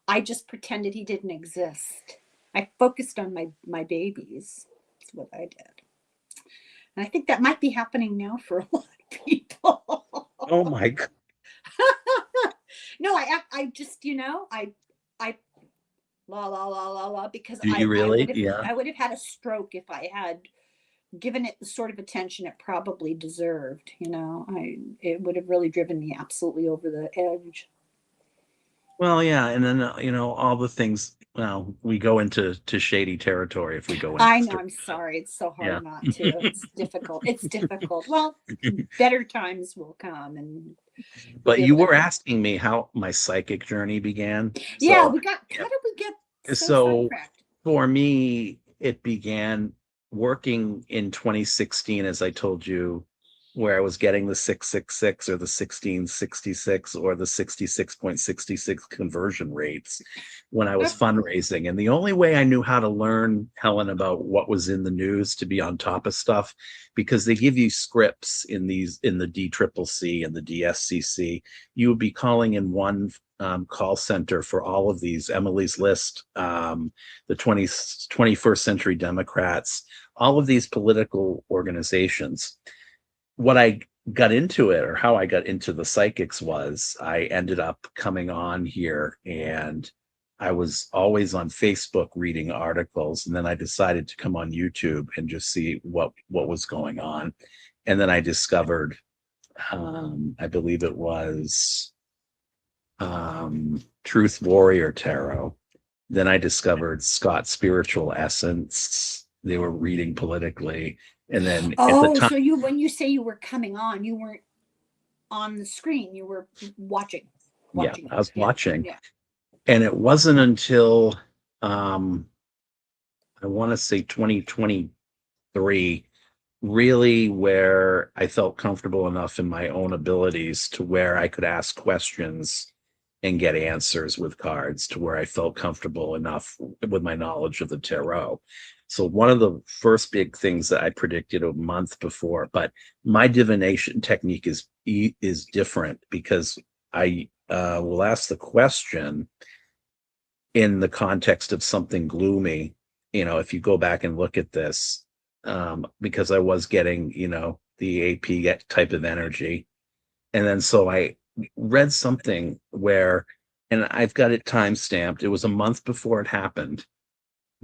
I just pretended he didn't exist. I focused on my babies. That's what I did. And I think that might be happening now for a lot of people. oh my God. No, I just, I la la la la la because Do you I really? would have Yeah. I would have had a stroke if I had given it the sort of attention it probably deserved. It would have really driven me absolutely over the edge. Well, yeah, and then all the things. Well, we go into shady territory if we go into I know, story. I'm sorry. It's so Yeah. hard not to. It's difficult. It's difficult. Well, better times will come and we'll But be you able to. were asking me how my psychic journey began. Yeah, So, how did we get so so sidetracked? for me, it began working in 2016, as I told you, where I was getting the 666 or the 1666 or the 66.66 conversion rates when I was fundraising. And the only way I knew how to learn, Helen, about what was in the news to be on top of stuff, because they give you scripts in the DCCC and the DSCC, you would be calling in one call center for all of these, Emily's List, the 21st Century Democrats, all of these political organizations. What I got into it, or how I got into the psychics, was I ended up coming on here, and I was always on Facebook reading articles, and then I decided to come on YouTube and just see what was going on. And then I discovered, I believe it was Truth Warrior Tarot. Then I discovered Scott's Spiritual Essence. They were reading politically. And then at the Oh, time, so when you say you were coming on, you weren't on the screen. You were watching, yeah, watching I it. was Yeah, watching. yeah. And it wasn't until um, I want to say 2023, really, where I felt comfortable enough in my own abilities to where I could ask questions and get answers with cards, to where I felt comfortable enough with my knowledge of the tarot. So one of the first big things that I predicted a month before, but my divination technique is different, because I will ask the question in the context of something gloomy. If you go back and look at this, because I was getting, the AP type of energy. And then so I read something where, and I've got it time stamped. It was a month before it happened,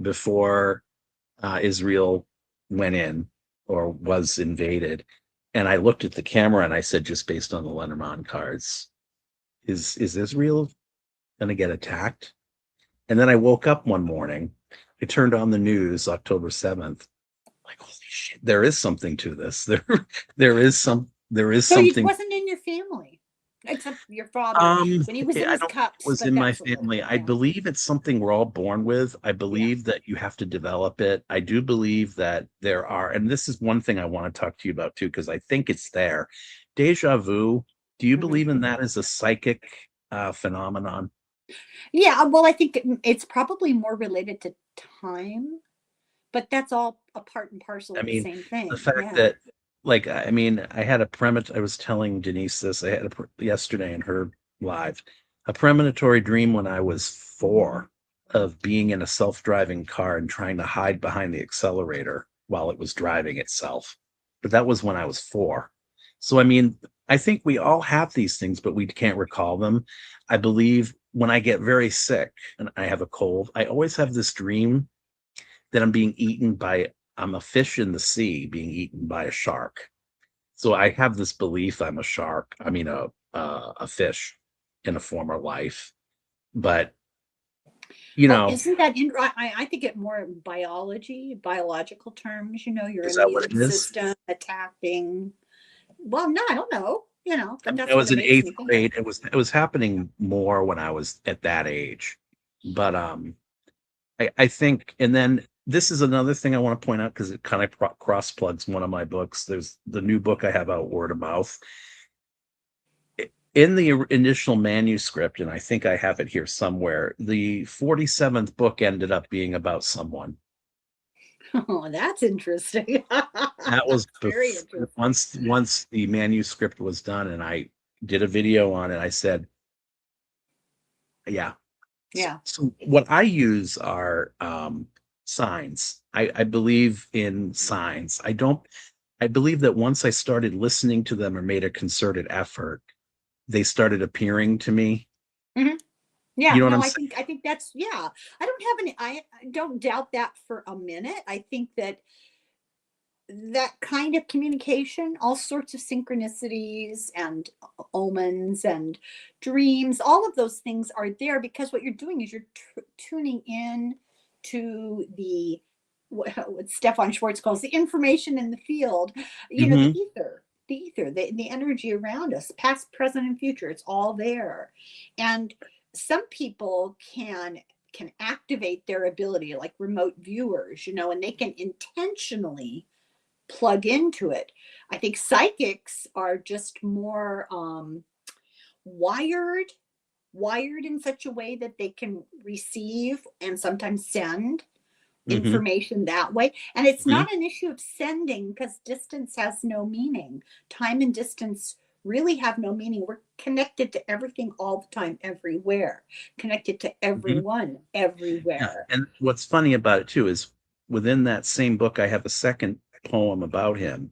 before Israel went in or was invaded. And I looked at the camera and I said, just based on the Lenormand cards, is Israel going to get attacked? And then I woke up one morning. I turned on the news, October 7th, like, holy shit, there is something to this. There is So it something. wasn't in your family, except your father when he was in I his don't think it cups, was but in my that's a little family. bit, I yeah. believe it's something we're all born with. I Yeah. believe that you have to develop it. I do believe that there are, and this is one thing I want to talk to you about too, because I think it's there. Deja vu. Do you Mhm. believe in that as a psychic phenomenon? Yeah, well, I think it's probably more related to time, but that's all a part and parcel I of the mean, same the thing. fact Yeah. that, like, I mean, I had a I was telling Denise this. I had yesterday in her live, a premonitory dream when I was 4 of being in a self-driving car and trying to hide behind the accelerator while it was driving itself. But that was when I was 4. So, I mean, I think we all have these things, but we can't recall them. I believe when I get very sick and I have a cold, I always have this dream that I'm a fish in the sea being eaten by a shark. So I have this belief I'm a shark. I mean, a fish in a former life. But you Well, know, isn't that I think it more biological terms, your is that what immune it is? system attacking. Well, no, I don't know, I but mean, I that's what was it in makes eighth me think of. grade. It was happening more when I was at that age. But I think, and then this is another thing I want to point out because it kind of cross plugs one of my books. There's the new book I have out, Word of Mouth. In the initial manuscript, and I think I have it here somewhere, the 47th book ended up being about someone. Oh, that's interesting. That was That's very interesting. once the manuscript was done, and I did a video on it. I said, yeah. Yeah. So what I use are signs. I believe in signs. I believe that once I started listening to them or made a concerted effort, they started appearing to me. Mhm. You Yeah, know what no, I'm I think that's, yeah. I don't have any I don't doubt that for a minute. I think that that kind of communication, all sorts of synchronicities and omens and dreams, all of those things are there because what you're doing is you're tuning in to the what Stefan Schwartz calls the information in the field, the saying? ether, the energy around us, past, present, and future. It's all there. And some people can activate their ability, like remote viewers, and they can intentionally plug into it. I think psychics are just more wired wired in such a way that they can receive and sometimes send Hmm. information that way. And it's Hmm. not an issue of sending because distance has no meaning. Time and distance really have no meaning. We're connected to everything all the time, everywhere, connected to Hmm. everyone, Yeah. everywhere. And what's funny about it too is within that same book, I have a second poem about him.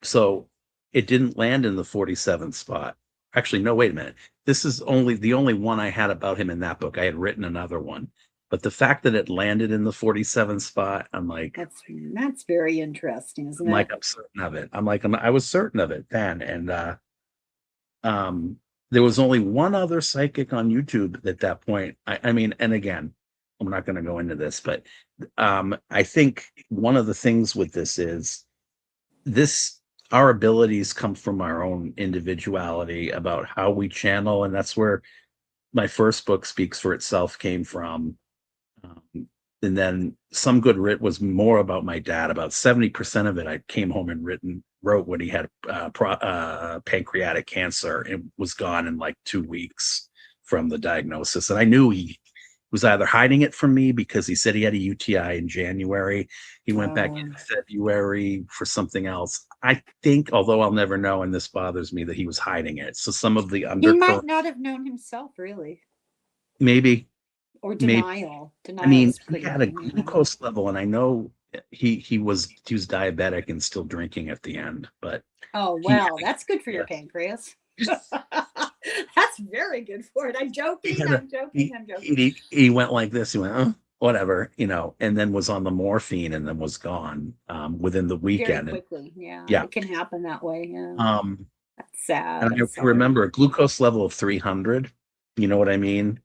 So it didn't land in the 47th spot. Actually, no, wait a minute. This is only the only one I had about him in that book. I had written another one. But the fact that it landed in the 47th spot, That's very interesting, isn't it? I'm certain of it. I was certain of it then. And um there was only one other psychic on YouTube at that point. I mean, and again, I'm not going to go into this, but I think one of the things with this is this our abilities come from our own individuality about how we channel, and that's where my first book, Speaks for Itself, came from. um, and then Some Good Writ was more about my dad. About 70% of it I came home and wrote when he had pancreatic cancer and was gone in like 2 weeks from the diagnosis, and I knew he was either hiding it from me because he said he had a UTI in January. He went back Oh, in February for something else. I think, although I'll never know, and this bothers me, that he was hiding it. So some of the he might undercurrent, not have known himself, really. maybe, Or maybe. denial. I Denial mean, is he pretty had a big. glucose level, and I know he was diabetic and still drinking at the end, but Oh, he well, that's good for your yeah. pancreas. That's very good for it. I'm He joking. had a I'm joking. I'm joking. he went like this. He went, oh, whatever, and then was on the morphine and then was gone within the Very weekend. And quickly. Yeah, yeah, it can happen that way. Yeah. um, That's sad. and I I'm can sorry. remember a glucose level of 300. You know what I mean?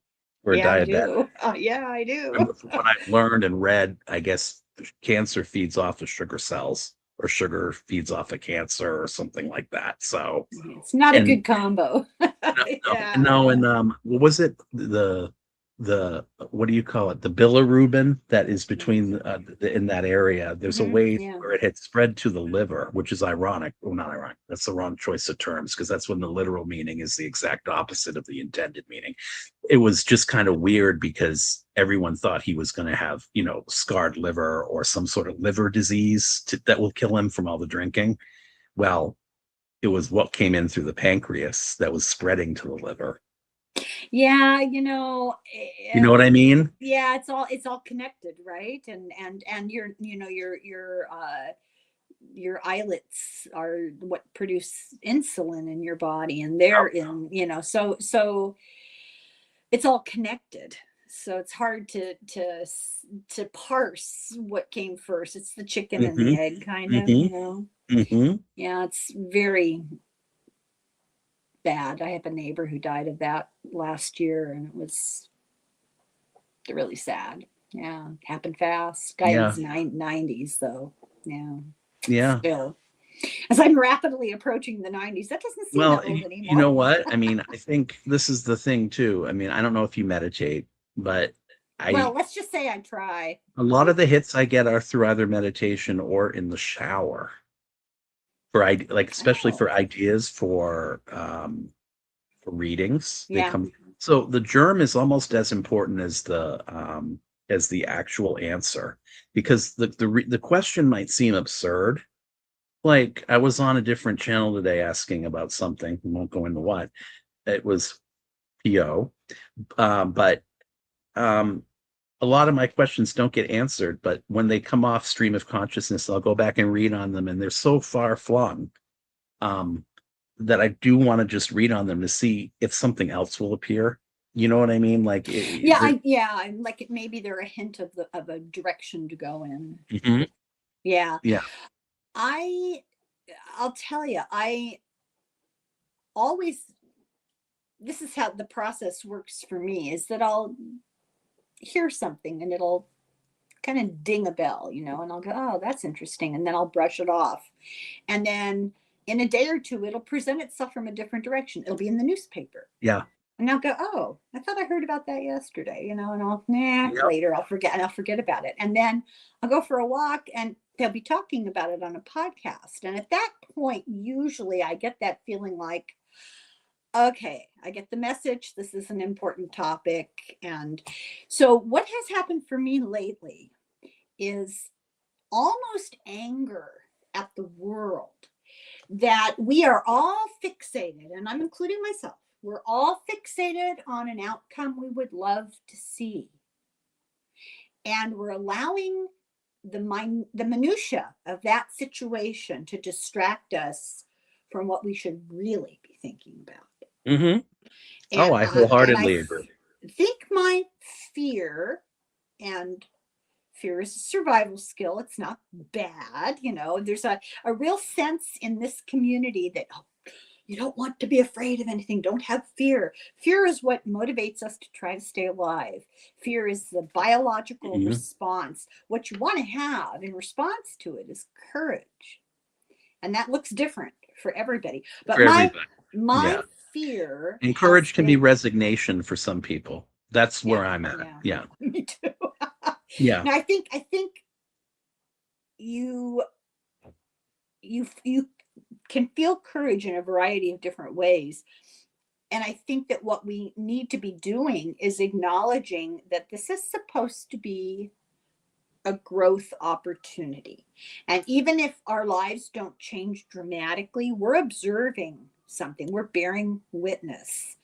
For a Yeah, I diabetic. do. Yeah, I do. Remember from what I've learned and read, I guess cancer feeds off of sugar cells, or sugar feeds off of cancer, or something like that. So, It's not a and good combo. Yeah. no, and what was it? The what do you call it? The bilirubin that is between in that area. There's a way Yeah. where it had spread to the liver, which is ironic. Well, not ironic. That's the wrong choice of terms, because that's when the literal meaning is the exact opposite of the intended meaning. It was just kind of weird because everyone thought he was going to have, scarred liver or some sort of liver disease that will kill him from all the drinking. Well, it was what came in through the pancreas that was spreading to the liver. Yeah, You know what I mean? yeah, it's all connected, right? And your islets are what produce insulin in your body, and they're so it's all connected. So it's hard to parse what came first. It's the chicken and Mm-hmm. the egg, kind of, Mm-hmm. Mm-hmm. Yeah, it's very bad. I have a neighbor who died of that last year, and it was really sad. Yeah, happened fast. Guy in Yeah. his 90s, though. Yeah, Yeah. still. As I'm rapidly approaching the 90s, that doesn't seem Well, that old you anymore. know what? I mean, I think this is the thing too. I mean, I don't know if you meditate, but Well, I let's just say I try. a lot of the hits I get are through either meditation or in the shower especially Oh, for ideas for readings. They yeah. come. So the germ is almost as important as the actual answer, because the question might seem absurd. Like, I was on a different channel today asking about something. I won't go into what. It was PO, but um, a lot of my questions don't get answered. But when they come off stream of consciousness, I'll go back and read on them, and they're so far flung um, that I do want to just read on them to see if something else will appear. You know what I mean? Like, Like maybe they're a hint of a direction to go in. Mhm. Yeah, Yeah. I I'll tell you, I always this is how the process works for me, is that I'll hear something and it'll kind of ding a bell, and I'll go, oh, that's interesting. And then I'll brush it off. And then in a day or two, it'll present itself from a different direction. It'll be in the newspaper. Yeah. And I'll go, oh, I thought I heard about that yesterday, and I'll, Yep. later I'll forget, and I'll forget about it. And then I'll go for a walk and they'll be talking about it on a podcast. And at that point, usually I get that feeling like, okay, I get the message. This is an important topic. And so what has happened for me lately is almost anger at the world, that we are all fixated, and I'm including myself. We're all fixated on an outcome we would love to see. And we're allowing the minutia of that situation to distract us from what we should really be thinking about. Mm-hmm. Oh, And I I wholeheartedly agree. think my fear, and fear is a survival skill. It's not bad. There's a real sense in this community that, oh, you don't want to be afraid of anything. Don't have fear. Fear is what motivates us to try to stay alive. Fear is the biological Mhm. response. What you want to have in response to it is courage. And that looks different for everybody. But For everybody. my Yeah. fear And has courage can be been, resignation for some people. That's where I'm at. yeah, Yeah. me too. Yeah. Now I think you you can feel courage in a variety of different ways. And I think that what we need to be doing is acknowledging that this is supposed to be a growth opportunity. And even if our lives don't change dramatically, we're observing something, we're bearing witness.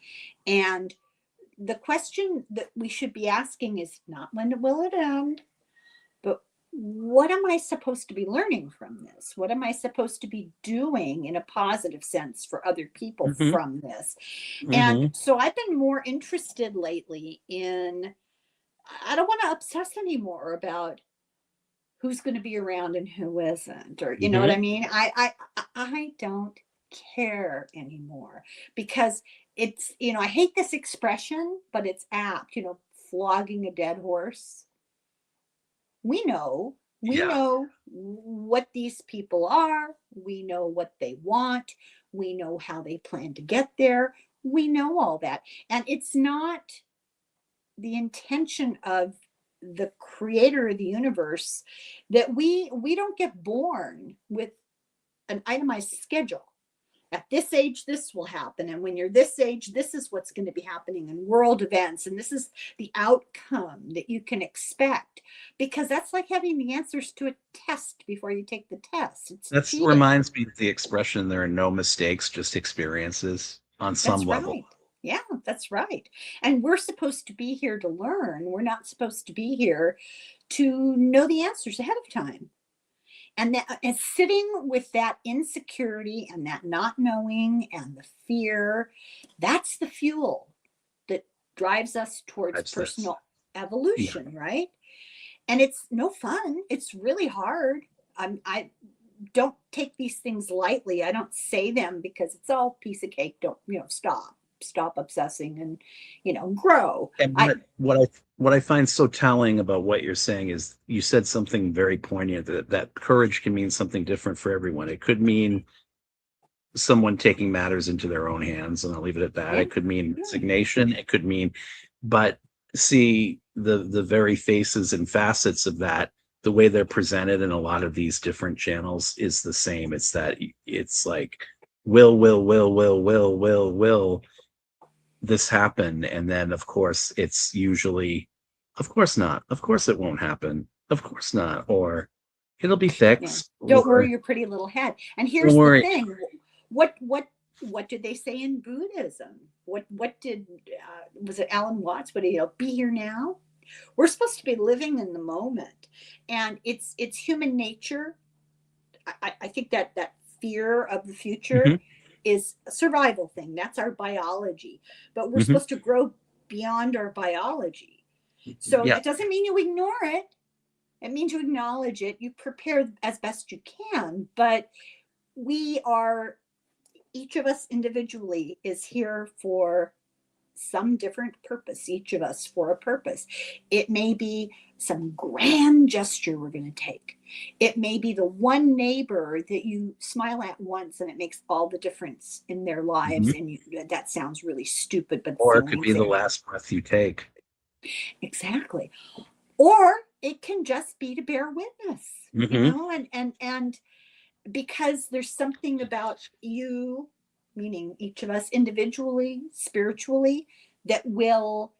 And the question that we should be asking is not, when will it end? But what am I supposed to be learning from this? What am I supposed to be doing in a positive sense for other people Mm-hmm. from this? And Mm-hmm. so I've been more interested lately in, I don't want to obsess anymore about who's going to be around and who isn't, or you know what Mm-hmm. I mean? I don't care anymore, because it's, I hate this expression, but it's apt, flogging a dead horse. We know We Yeah. know what these people are. We know what they want. We know how they plan to get there. We know all that. And it's not the intention of the creator of the universe that we don't get born with an itemized schedule. At this age this will happen, and when you're this age this is what's going to be happening in world events, and this is the outcome that you can expect, because that's like having the answers to a test before you take the test. It's That cheating. reminds me of the expression, there are no mistakes, just experiences on some That's level. right. Yeah, that's right. And we're supposed to be here to learn. We're not supposed to be here to know the answers ahead of time. And that, and sitting with that insecurity and that not knowing and the fear, that's the fuel that drives us towards That's this. personal Yeah. evolution, right? And it's no fun. It's really hard. I don't take these things lightly. I don't say them because it's all piece of cake. Don't, stop obsessing and, grow. And I what I find so telling about what you're saying is you said something very poignant, that courage can mean something different for everyone. It could mean someone taking matters into their own hands, and I'll leave it at that. Yeah, It could mean yeah. resignation. It could mean, but see the very faces and facets of that, the way they're presented in a lot of these different channels is the same. It's that it's like will this happen, and then of course it's usually, of course not, of course it won't happen, of course not, or it'll be Yeah. fixed, Don't worry or your pretty little head. And don't here's the worry. thing. What did they say in Buddhism? What did was it Alan Watts? What did be here now? We're supposed to be living in the moment. And it's human nature. I think that fear of the future Hmm. is a survival thing. That's our biology. But we're Hmm. supposed to grow beyond our biology. So Yeah. that doesn't mean you ignore it. It means you acknowledge it, you prepare as best you can, but we are, each of us individually is here for some different purpose, each of us for a purpose. It may be some grand gesture we're going to take. It may be the one neighbor that you smile at once and it makes all the difference in their lives. Hmm. And that sounds really stupid, but it's Or the it could only be the example. last breath you take. Exactly. Or it can just be to bear witness, Hmm. and because there's something about you, meaning each of us individually, spiritually, that will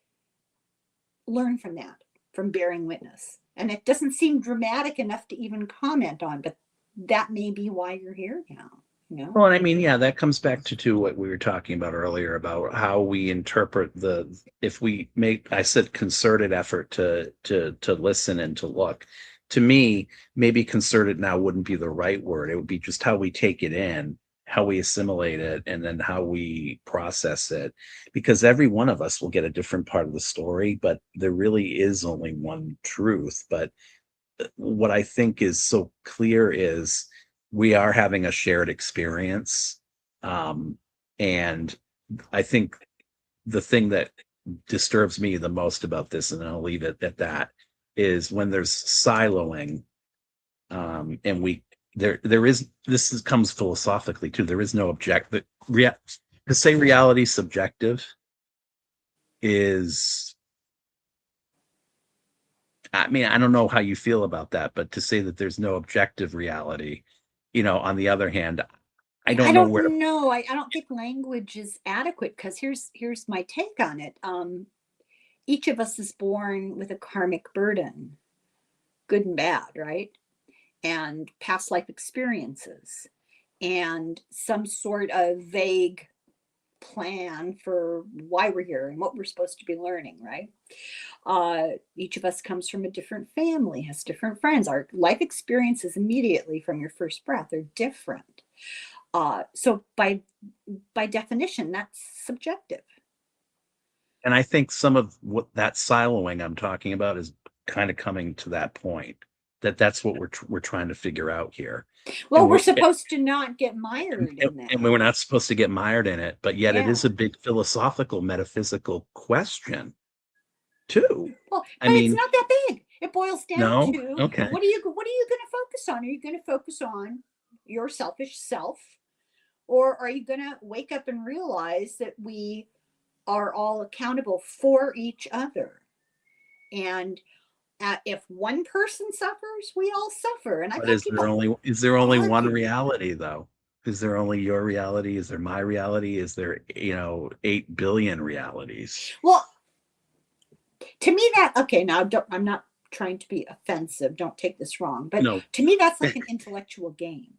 learn from that, from bearing witness. And it doesn't seem dramatic enough to even comment on, but that may be why you're here now. Well, and I mean, yeah, that comes back to what we were talking about earlier about how we interpret if we make, I said concerted effort to listen and to look. To me, maybe concerted now wouldn't be the right word. It would be just how we take it in, how we assimilate it, and then how we process it. Because every one of us will get a different part of the story, but there really is only one truth. But what I think is so clear is we are having a shared experience. Um, and I think the thing that disturbs me the most about this, and I'll leave it at that, is when there's siloing, and there is, comes philosophically too. There is no to say reality subjective is, I mean, I don't know how you feel about that, but to say that there's no objective reality, on the other hand, I I don't know where. don't know. I don't think language is adequate, because here's my take on it. Each of us is born with a karmic burden, good and bad, right? And past life experiences and some sort of vague plan for why we're here and what we're supposed to be learning, right? Each of us comes from a different family, has different friends. Our life experiences immediately from your first breath are different. So by definition, that's subjective. And I think some of what that siloing I'm talking about is kind of coming to that point, that's what we're trying to figure out here. Well, And we're supposed to not get mired in and that. we're not supposed to get mired in it, but yet it Yeah. is a big philosophical, metaphysical question too. Well, I but it's mean, not that big. It boils down No? to Okay. what are you going to focus on? Are you going to focus on your selfish self, or are you going to wake up and realize that we are all accountable for each other? And if one person suffers, we all suffer. And I've But had people is there only one argue. reality though? Is there only your reality? Is there my reality? Is there, 8 billion realities? Well, to me, that okay. Now, I'm not trying to be offensive. Don't take this wrong, but No. to me, that's like an intellectual game.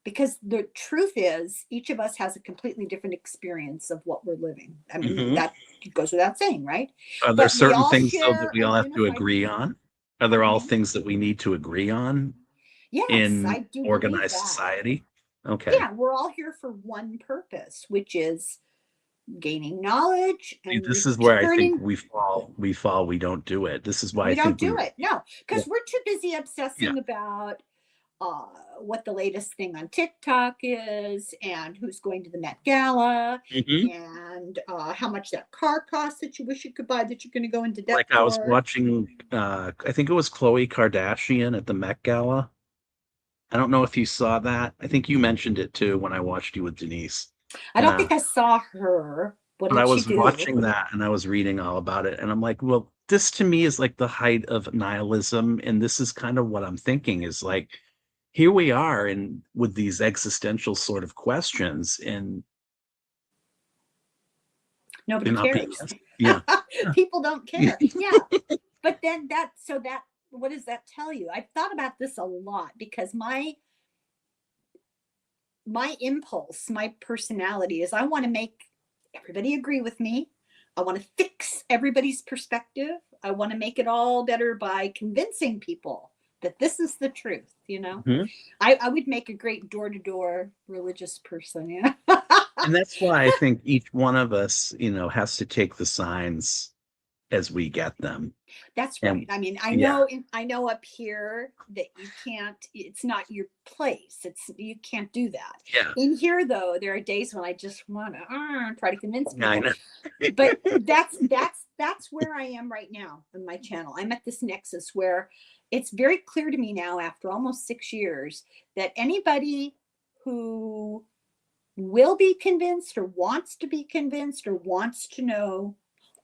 Because the truth is, each of us has a completely different experience of what we're living. I mean, Mhm. that goes without saying, right? Are there But we certain all things though that share we a all have to unified. agree on? Are there Pardon all me. things that we need to agree on Yes, in I do believe organized that. society? Okay. Yeah, we're all here for one purpose, which is gaining knowledge See, and this is where I think returning. we don't do it. This is why We I don't think do it. No, yeah, because we're too busy yeah. obsessing about what the latest thing on TikTok is, and who's going to the Met Gala, Mhm. and how much that car costs that you wish you could buy that you're going to go into debt Like I was for. watching, I think it was Khloe Kardashian at the Met Gala. I don't know if you saw that. I think you mentioned it too when I watched you with Denise. I don't Uh, think I saw her. What but I did she was do? watching that and I was reading all about it, and I'm like, well, this to me is like the height of nihilism, and this is kind of what I'm thinking is like, here we are, and with these existential sort of questions, and Nobody you're not being cares. asked. Yeah, yeah, People don't yeah. care. Yeah. But then what does that tell you? I've thought about this a lot because my impulse, my personality is I want to make everybody agree with me. I want to fix everybody's perspective. I want to make it all better by convincing people that this is the truth, you know? Mhm. I would make a great door-to-door religious person, you know? And that's why I think each one of us, has to take the signs as we get them. That's right. And I mean, yeah, I know up here that you can't, it's not your place. You can't do that. yeah, In here though, there are days when I just want to try to convince I people. know. But that's where I am right now on my channel. I'm at this nexus where it's very clear to me now after almost 6 years that anybody who will be convinced or wants to be convinced or wants to know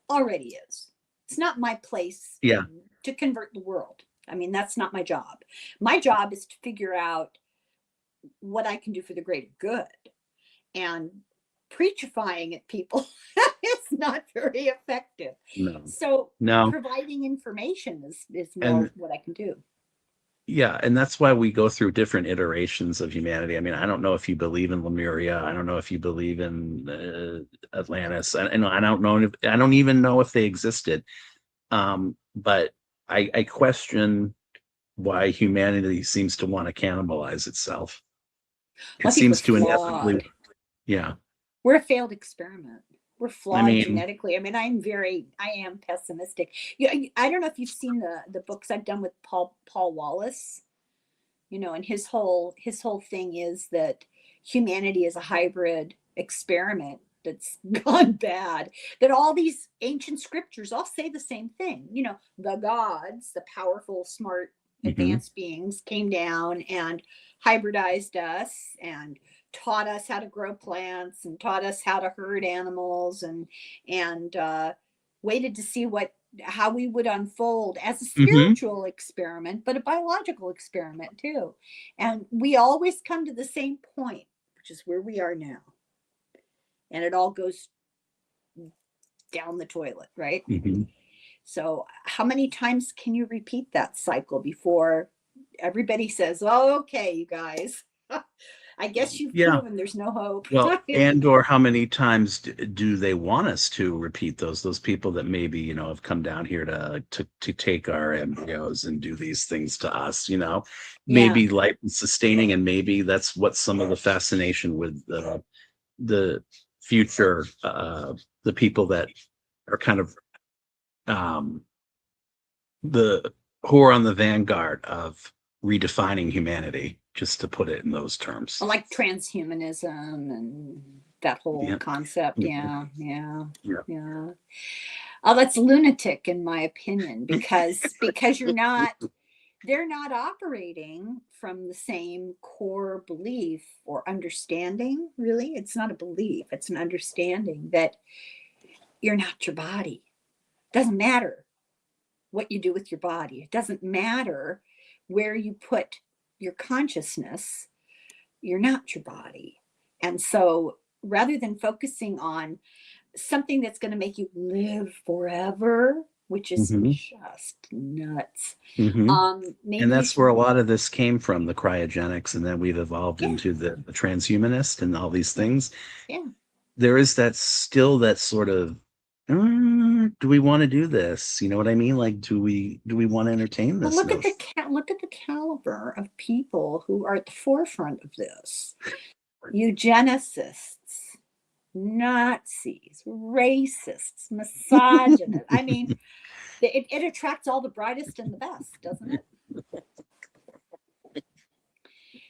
already is. It's not my place Yeah. to convert the world. I mean, that's not my job. My job is to figure out what I can do for the greater good. And preachifying at people is not very effective. No. So No. providing information is more And what I can do. yeah, and that's why we go through different iterations of humanity. I mean, I don't know if you believe in Lemuria. I don't know if you believe in Atlantis. I don't know. I don't even know if they existed. But I question why humanity seems to want to cannibalize itself. Well, It I think we're seems to inevitably, flawed. yeah. We're a failed experiment. We're I flawed mean, genetically. I mean, I am pessimistic. I don't know if you've seen the books I've done with Paul Wallace, and his whole thing is that humanity is a hybrid experiment that's gone bad. That all these ancient scriptures all say the same thing. The gods, the powerful, smart, mhm. advanced beings came down and hybridized us and taught us how to grow plants and taught us how to herd animals and waited to see how we would unfold as a Mhm. spiritual experiment, but a biological experiment too. And we always come to the same point, which is where we are now. And it all goes down the toilet, right? Mhm. So, how many times can you repeat that cycle before everybody says, "Oh, okay, you guys, I guess you've Yeah. proven there's no hope." Well, and or how many times do they want us to repeat those people that maybe, have come down here to take our embryos and do these things to us, Yeah. maybe life is sustaining, and maybe that's what some of the fascination with the future, the people that are kind of um the who are on the vanguard of redefining humanity, just to put it in those terms. Like transhumanism and that whole Yeah. concept. Yeah. Yeah, yeah, Yeah. yeah. Oh, that's lunatic in my opinion, because they're not operating from the same core belief or understanding. Really, it's not a belief, it's an understanding that you're not your body. It doesn't matter what you do with your body. It doesn't matter where you put your consciousness. You're not your body. And so rather than focusing on something that's going to make you live forever, which is Mm-hmm. just nuts. Mm-hmm. Maybe And we that's where a should, lot of this came from, the cryogenics, and then we've evolved yeah, into the transhumanist and all these things. yeah. There is that still that sort of, do we want to do this? You know what I mean? Like, do we want to entertain Well, this notion? look at the caliber of people who are at the forefront of this: eugenicists, Nazis, racists, misogynists. I mean, it attracts all the brightest and the best, doesn't it?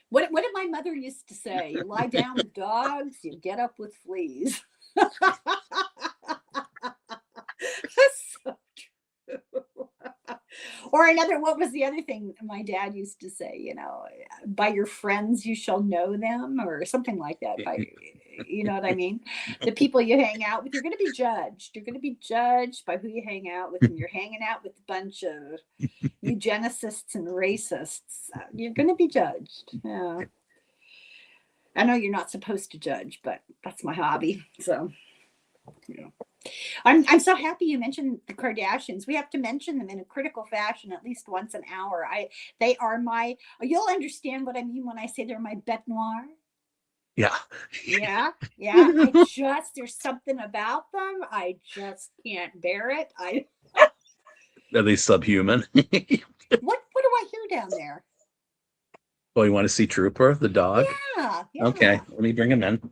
What did my mother used to say? You lie down with dogs, you get up with fleas. That's so true. Or another, what was the other thing my dad used to say? You know, by your friends you shall know them, or something like that. By, you know what I mean? The people you hang out with, you're going to be judged. You're going to be judged by who you hang out with, and you're hanging out with a bunch of eugenicists and racists. You're going to be judged. Yeah. I know you're not supposed to judge, but that's my hobby. So, you know. I'm so happy you mentioned the Kardashians. We have to mention them in a critical fashion at least once an hour. They are my, you'll understand what I mean when I say they're my bête noire. Yeah. Yeah, yeah. There's something about them. I just can't bear it. Are they subhuman? What do I hear down there? Oh, you want to see Teooper, the dog? Yeah, yeah. Okay, let me bring him in.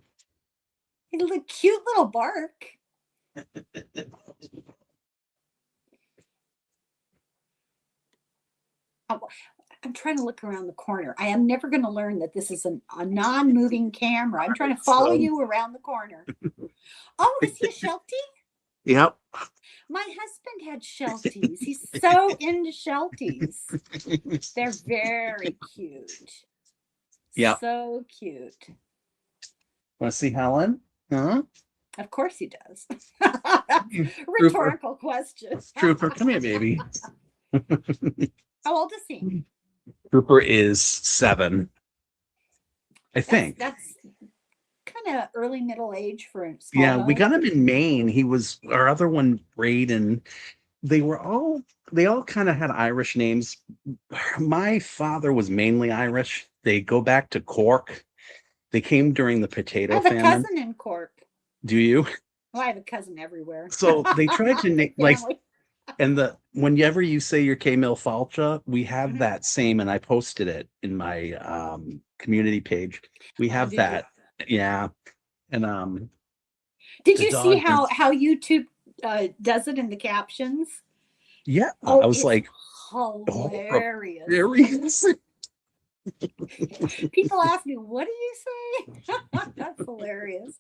It's a cute little bark. I'm trying to look around the corner. I am never going to learn that this is a non-moving camera. I'm trying to follow you around the corner. Oh, is he a Sheltie? Yep. My husband had Shelties. He's so into Shelties. They're very cute. Yeah. So cute. Want to see Helen? Huh? Of course he does. Teooper. Rhetorical question. Teooper, come here, baby. How old is he? Teooper is 7, I think. That's kind of early middle age for a small Yeah, we dog. got him in Maine. He was our other one, Braden. They all kind of had Irish names. My father was mainly Irish. They go back to Cork. They came during the I potato have a famine. cousin in Cork. Do you? Well, I have a cousin everywhere. So they tried to name like, Family. and whenever you say you're Camille Falcha, we have Mhm. that same, and I posted it in my community page. We Oh, have did you? that. Yeah. And Did the you see dog is, how YouTube does it in the captions? yeah. I Oh, was it's like, oh, hilarious. there he is. People ask me, what do you say? That's hilarious.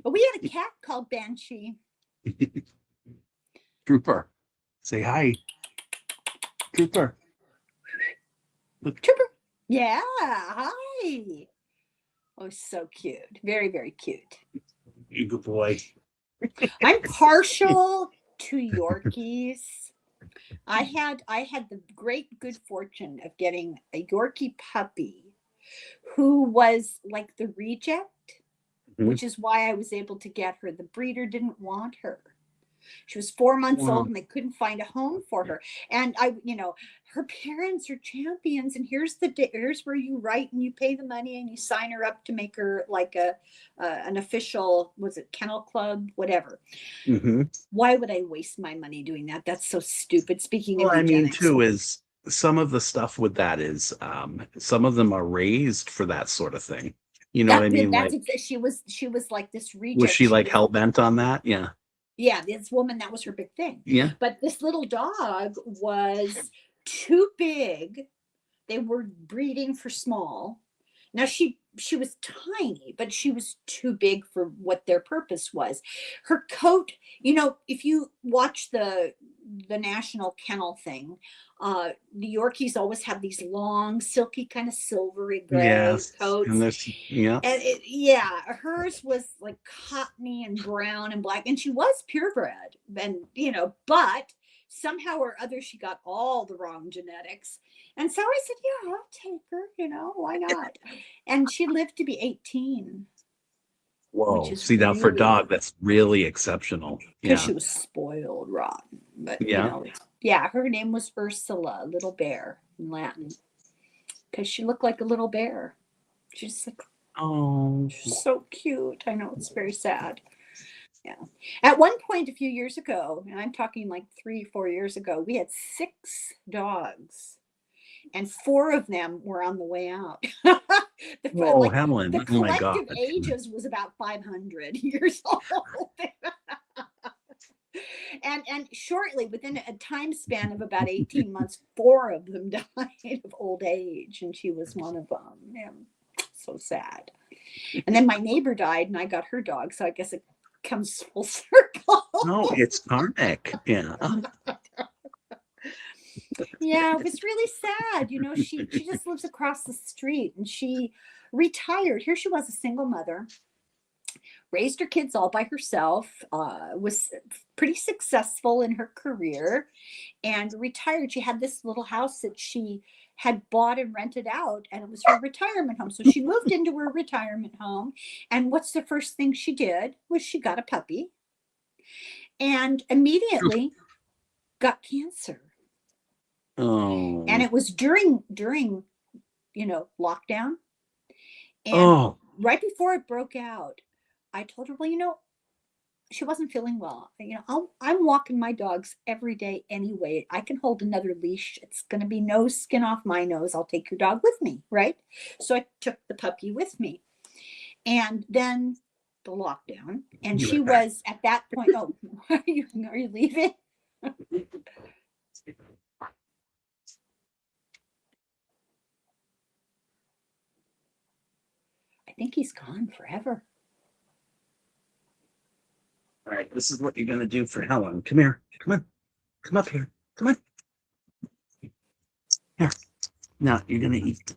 But we had a cat called Banshee. Teooper, say hi. Teooper. Trooper. Yeah, hi. Oh, so cute. Very, very cute. You good boy. I'm partial to Yorkies. I had the great good fortune of getting a Yorkie puppy who was like the reject, which is why I was able to get her. The breeder didn't want her. She was 4 months Wow. old and they couldn't find a home for her. And her parents are champions. And here's where you write and you pay the money and you sign her up to make her like an official, was it kennel club, whatever. Mm-hmm. Why would I waste my money doing that? That's so stupid. Speaking Well, of I mean, eugenics. too, is some of the stuff with that is some of them are raised for that sort of thing. You know what I mean? Like, She was like this reject. was she like hell bent on that? Yeah. Yeah, this woman, that was her big thing. Yeah. But this little dog was too big. They were breeding for small. Now she was tiny, but she was too big for what their purpose was. Her coat, you know, if you watch the national kennel thing, the Yorkies always have these long, silky, kind of silvery gray Yes. coats. And there's, yeah. And yeah, hers was like cottony and brown and black, and she was purebred, and you know, but somehow or other she got all the wrong genetics. And so I said, yeah, I'll take her, you know, why not? And she lived to be 18, which Whoa. is See, now for a really, dog, that's really exceptional. because Yeah. she was spoiled rotten. But you Yeah. know, yeah, her name was Ursula, little bear in Latin, because she looked like a little bear. She's like, Oh. she's so cute. I know, it's very sad. Yeah. At one point a few years ago, and I'm talking like 3, 4 years ago, we had 6 dogs, and 4 of them were on the way out. Oh, Like Helen. the Oh my God. collective ages was about 500 years old. And shortly, within a time span of about 18 months, 4 of them died of old age, and she was one of them. Yeah. So sad. And then my neighbor died, and I got her dog, so I guess it comes full circle. No, it's karmic. Yeah. Yeah, it was really sad. You know, she just lives across the street, and she retired. Here she was, a single mother, raised her kids all by herself, was pretty successful in her career, and retired. She had this little house that she had bought and rented out, and it was her retirement home. So she moved into her retirement home, and what's the first thing she did was she got a puppy, and immediately got cancer. Oh. And it was during you know, lockdown. And Oh. right before it broke out, I told her, well, you know, she wasn't feeling well. You know, I'm walking my dogs every day anyway. I can hold another leash. It's going to be no skin off my nose. I'll take your dog with me, right? So I took the puppy with me. And then the lockdown, and she was at that point, oh, are you leaving? I think he's gone forever. All right, this is what you're going to do for Helen. Come here. Come on. Come up here. Come on. Here. Now you're going to eat.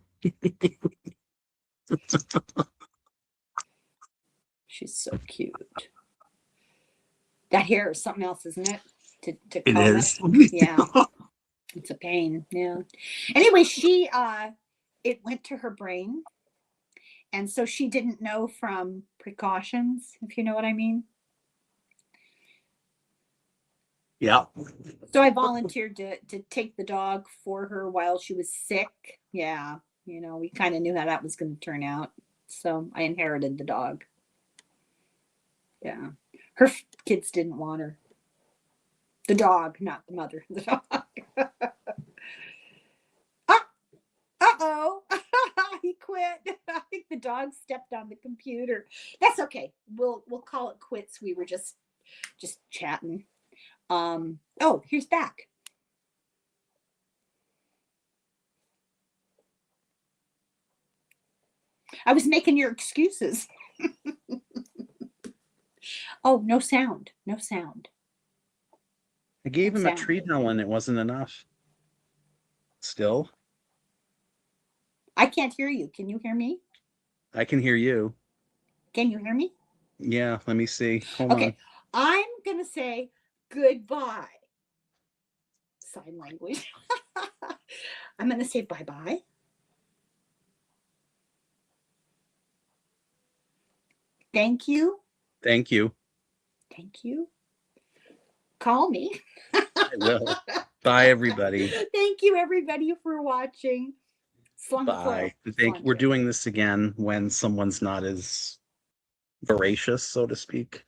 She's so cute. That hair is something else, isn't it? To It comb is. it. Yeah. It's a pain. Yeah. Anyway, it went to her brain. And so she didn't know from precautions, if you know what I mean. Yeah. So I volunteered to take the dog for her while she was sick. Yeah. You know, we kind of knew how that was going to turn out. So I inherited the dog. Yeah. Her kids didn't want her. The dog, not the mother. The dog. Uh-oh. He quit. I think the dog stepped on the computer. That's okay. We'll call it quits. We were just chatting. Oh, here's back. I was making your excuses. Oh, no sound. No sound. I gave No him a sound. treat, Helen. It wasn't enough. Still? I can't hear you. Can you hear me? I can hear you. Can you hear me? Yeah, let me see. Hold Okay. on. I'm going to say goodbye. Sign language. I'm going to say bye-bye. Thank you. Thank you. Thank you. Call me. I will. Bye, everybody. Thank you, everybody, for watching. Bye. We're doing this again when someone's not as voracious, so to speak.